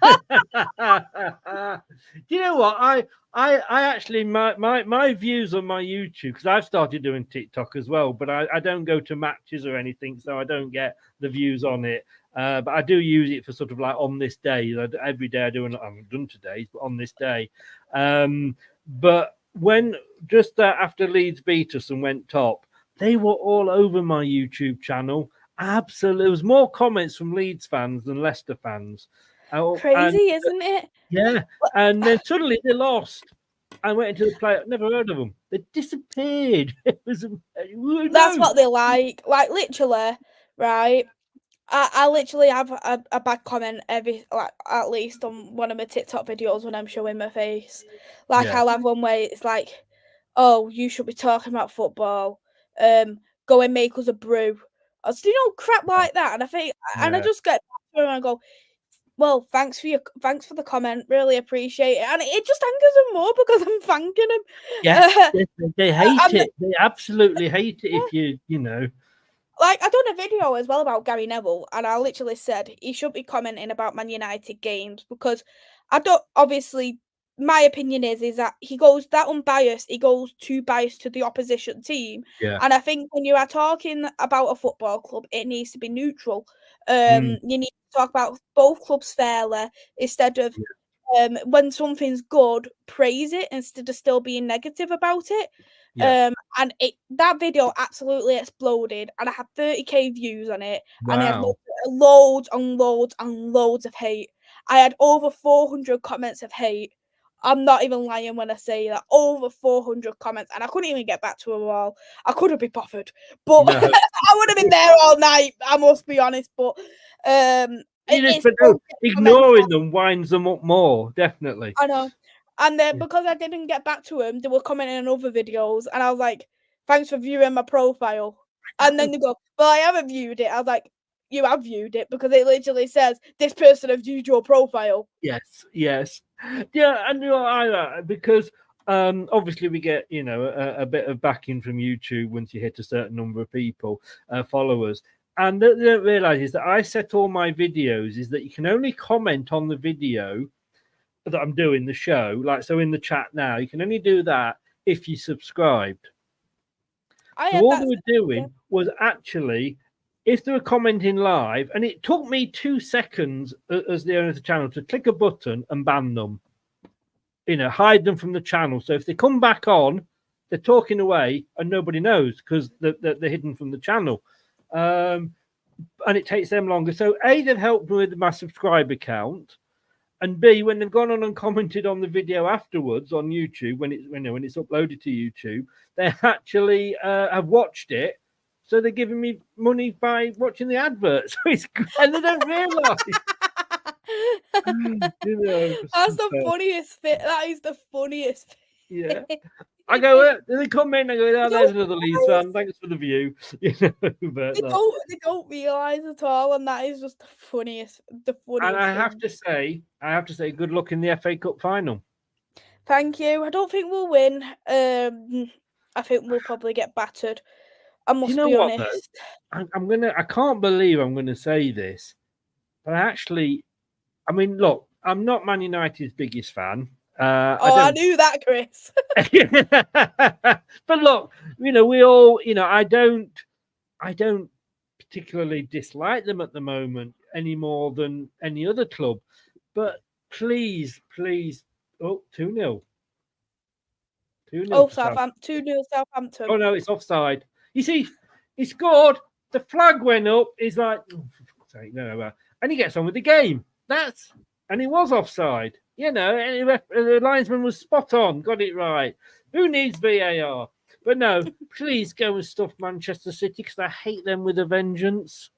you know what? I actually my views on my YouTube, because I've started doing TikTok as well, but I don't go to matches or anything, so I don't get the views on it. But I do use it for sort of like on this day. Every day I do, and I haven't done today's, but on this day. But when just after Leeds beat us and went top, they were all over my YouTube channel. Absolutely, there was more comments from Leeds fans than Leicester fans. Crazy, isn't it? Yeah, and then suddenly they lost. I went into the play. Never heard of them. They disappeared. It was. That's what they like. Like literally, right? I literally have a bad comment at least on one of my TikTok videos when I'm showing my face. Like I'll have one where it's like, "Oh, you should be talking about football. Go and make us a brew." I was crap like that, and I think, and I just get back and I go, well, thanks for the comment. Really appreciate it. And it just angers them more because I'm thanking them. Yes, they hate it. They absolutely hate it if you know. Like, I done a video as well about Gary Neville, and I literally said he should be commenting about Man United games because I don't, obviously, my opinion is that he goes that unbiased, he goes too biased to the opposition team. Yeah. And I think when you are talking about a football club, it needs to be neutral. You need to talk about both clubs fairly instead of when something's good, praise it instead of still being negative about it. And that video absolutely exploded, and I had 30k views on it, and I had loads and loads and loads of hate. I had over 400 comments of hate. I'm not even lying when I say that. Over 400 comments, and I couldn't even get back to them all. I couldn't be bothered, but no. I would have been there all night. I must be honest, but ignoring them winds them up more, definitely. I know. And then because I didn't get back to them, they were commenting on other videos, and I was like, "Thanks for viewing my profile." And then they go, "Well, I haven't viewed it." I was like, "You have viewed it because it literally says this person has viewed your profile." Yes. Yeah, and because obviously we get a bit of backing from YouTube once you hit a certain number of people, followers. And what they don't realize is that I set all my videos is that you can only comment on the video that I'm doing the show. Like, so in the chat now, you can only do that if you subscribed. So all they were doing was actually, if they were commenting live, and it took me 2 seconds as the owner of the channel to click a button and ban them, hide them from the channel. So if they come back on, they're talking away and nobody knows because they're hidden from the channel. And it takes them longer. So A, they've helped me with my subscriber count, and B, when they've gone on and commented on the video afterwards on YouTube, when it's uploaded to YouTube, they actually have watched it. So they're giving me money by watching the adverts. And they don't realise. That's the funniest thing. That is the funniest thing. Yeah. I go, they come in, I go, oh, there's another Leeds fan. Thanks for the view. You know, but they don't realise at all, and that is just the funniest. And I have to say, good luck in the FA Cup final. Thank you. I don't think we'll win. I think we'll probably get battered. I must be honest. I can't believe I'm gonna say this, but I mean, look, I'm not Man United's biggest fan. I knew that, Chris. But look, you know, we all, you know, I don't particularly dislike them at the moment any more than any other club. But please, oh, 2-0. 2-0. Oh, Southampton. 2-0 Southampton. Oh no, it's offside. You see, he scored. The flag went up. He's like, oh, for fuck's sake, no, and he gets on with the game. And he was offside. You know, the linesman was spot on, got it right. Who needs VAR? But no, please go and stuff Manchester City because I hate them with a vengeance.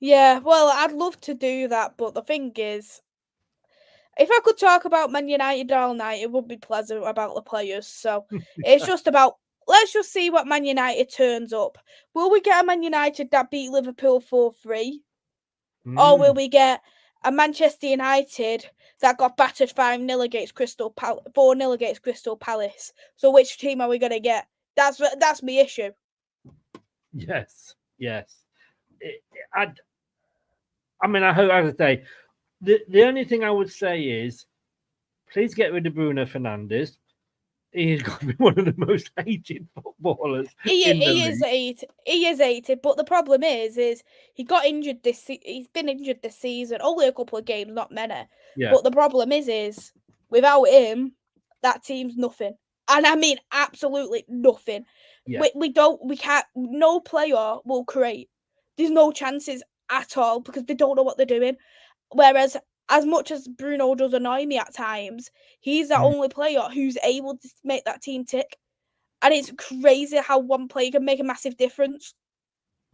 Yeah, well, I'd love to do that, but the thing is, if I could talk about Man United all night, it would be pleasant about the players. So it's just about, let's just see what Man United turns up. Will we get a Man United that beat Liverpool 4-3? Or will we get a Manchester United that got battered 5-0 against 4-0 against Crystal Palace? So which team are we going to get? That's my issue. Yes. I mean, I hope, as I say, the only thing I would say is, please get rid of Bruno Fernandes. He is going to be one of the most hated footballers. He is hated, but the problem is he got injured he's been injured this season. Only a couple of games, not many. Yeah. But the problem is without him, that team's nothing. And I mean absolutely nothing. Yeah. We can't. No player will create. There's no chances at all because they don't know what they're doing. Whereas, as much as Bruno does annoy me at times, he's the only player who's able to make that team tick. And it's crazy how one player can make a massive difference.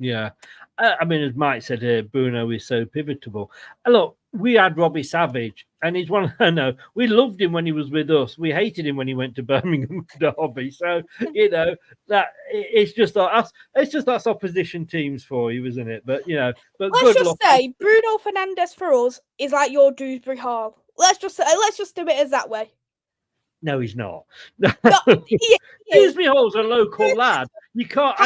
Yeah. I mean, as Mike said here, Bruno is so pivotal. Look, we had Robbie Savage, and he's one. I know we loved him when he was with us. We hated him when he went to Birmingham Derby. So you know that it's just us. It's just that's opposition teams for you, isn't it? But you know, but let's just say Bruno Fernandes for us is like your Dewsbury Hall. Let's just do it as that way. No, he's not. Dewsbury Hall's a local lad. You can't.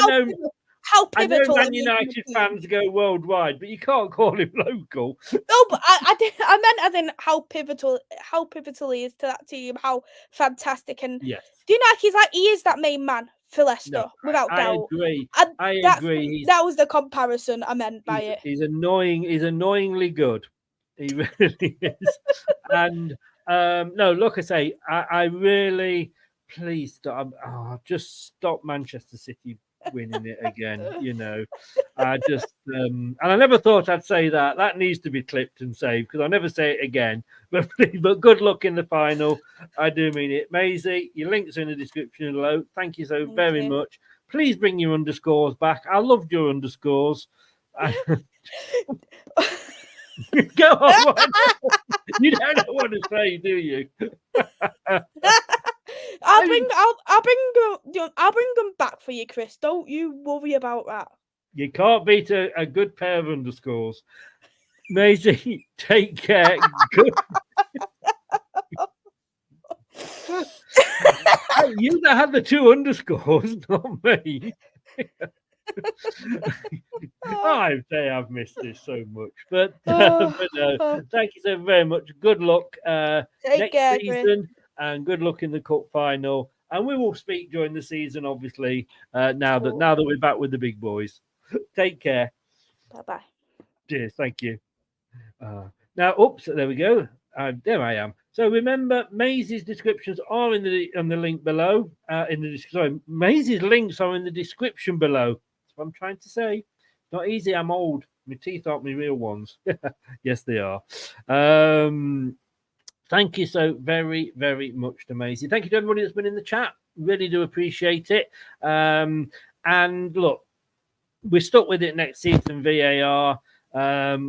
How pivotal! I know Man United fans go worldwide, but you can't call him local. No, but I meant as in how pivotal he is to that team, how fantastic, and yes. Do you know he is that main man for Leicester without doubt. I agree. I agree. That was the comparison I meant by it. He's annoying. He's annoyingly good. He really is. And no, look, I say, I really please stop. Just stop Manchester City winning it again. You know, I just and I never thought I'd say that. That needs to be clipped and saved because I'll never say it again. But good luck in the final. I do mean it. Maisie, your links are in the description below. Thank you so very much. Please bring your underscores back. I loved your underscores. Go on. You don't know what to say, do you? I'll bring them back for you, Chris. Don't you worry about that. You can't beat a good pair of underscores. Maisie, take care. Good. You that had the two underscores, not me. I say I've missed this so much, but no, thank you so very much. Good luck next season, Chris. And good luck in the cup final. And we will speak during the season, obviously. Now that we're back with the big boys, take care. Bye. Cheers. Thank you. Now, oops, there we go. There I am. So remember, Maisie's descriptions are in the link below. Maisie's links are in the description below. That's what I'm trying to say. Not easy. I'm old. My teeth aren't my real ones. Yes, they are. Thank you so very, very much to Maisie. Thank you to everybody that's been in the chat. Really do appreciate it. And look, we're stuck with it next season, VAR.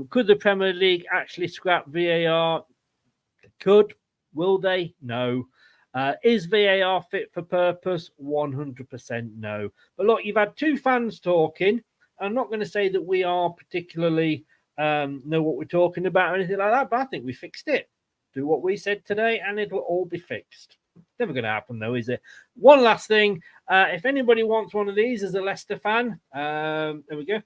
Could the Premier League actually scrap VAR? Could. Will they? No. Is VAR fit for purpose? 100% no. But look, you've had two fans talking. I'm not going to say that we are particularly know what we're talking about or anything like that, but I think we fixed it. Do what we said today and it'll all be fixed. Never going to happen though, is it? One last thing. If anybody wants one of these as a Leicester fan, there we go.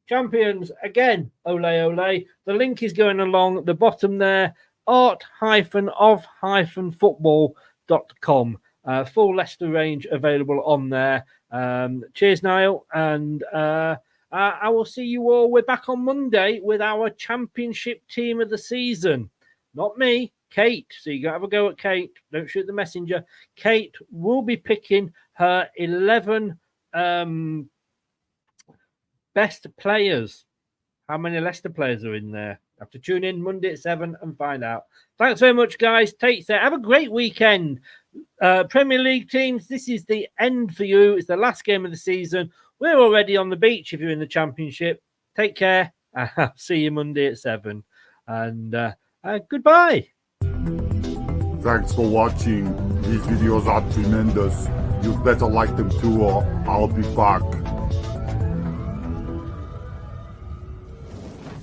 Champions again, ole ole. The link is going along at the bottom there. art-of-football.com. Full Leicester range available on there. Cheers, Niall. And I will see you all. We're back on Monday with our championship team of the season. Not me, Kate. So you got to have a go at Kate. Don't shoot the messenger. Kate will be picking her 11 best players. How many Leicester players are in there? Have to tune in Monday at 7 and find out. Thanks very much, guys. Take care. Have a great weekend. Premier League teams, this is the end for you. It's the last game of the season. We're already on the beach if you're in the Championship. Take care. I'll see you Monday at 7. And goodbye. Thanks for watching. These videos are tremendous. You better like them too, or I'll be back.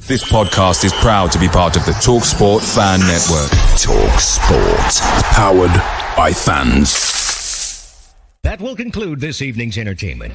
This podcast is proud to be part of the TalkSport Fan Network. TalkSport. Powered by fans. That will conclude this evening's entertainment.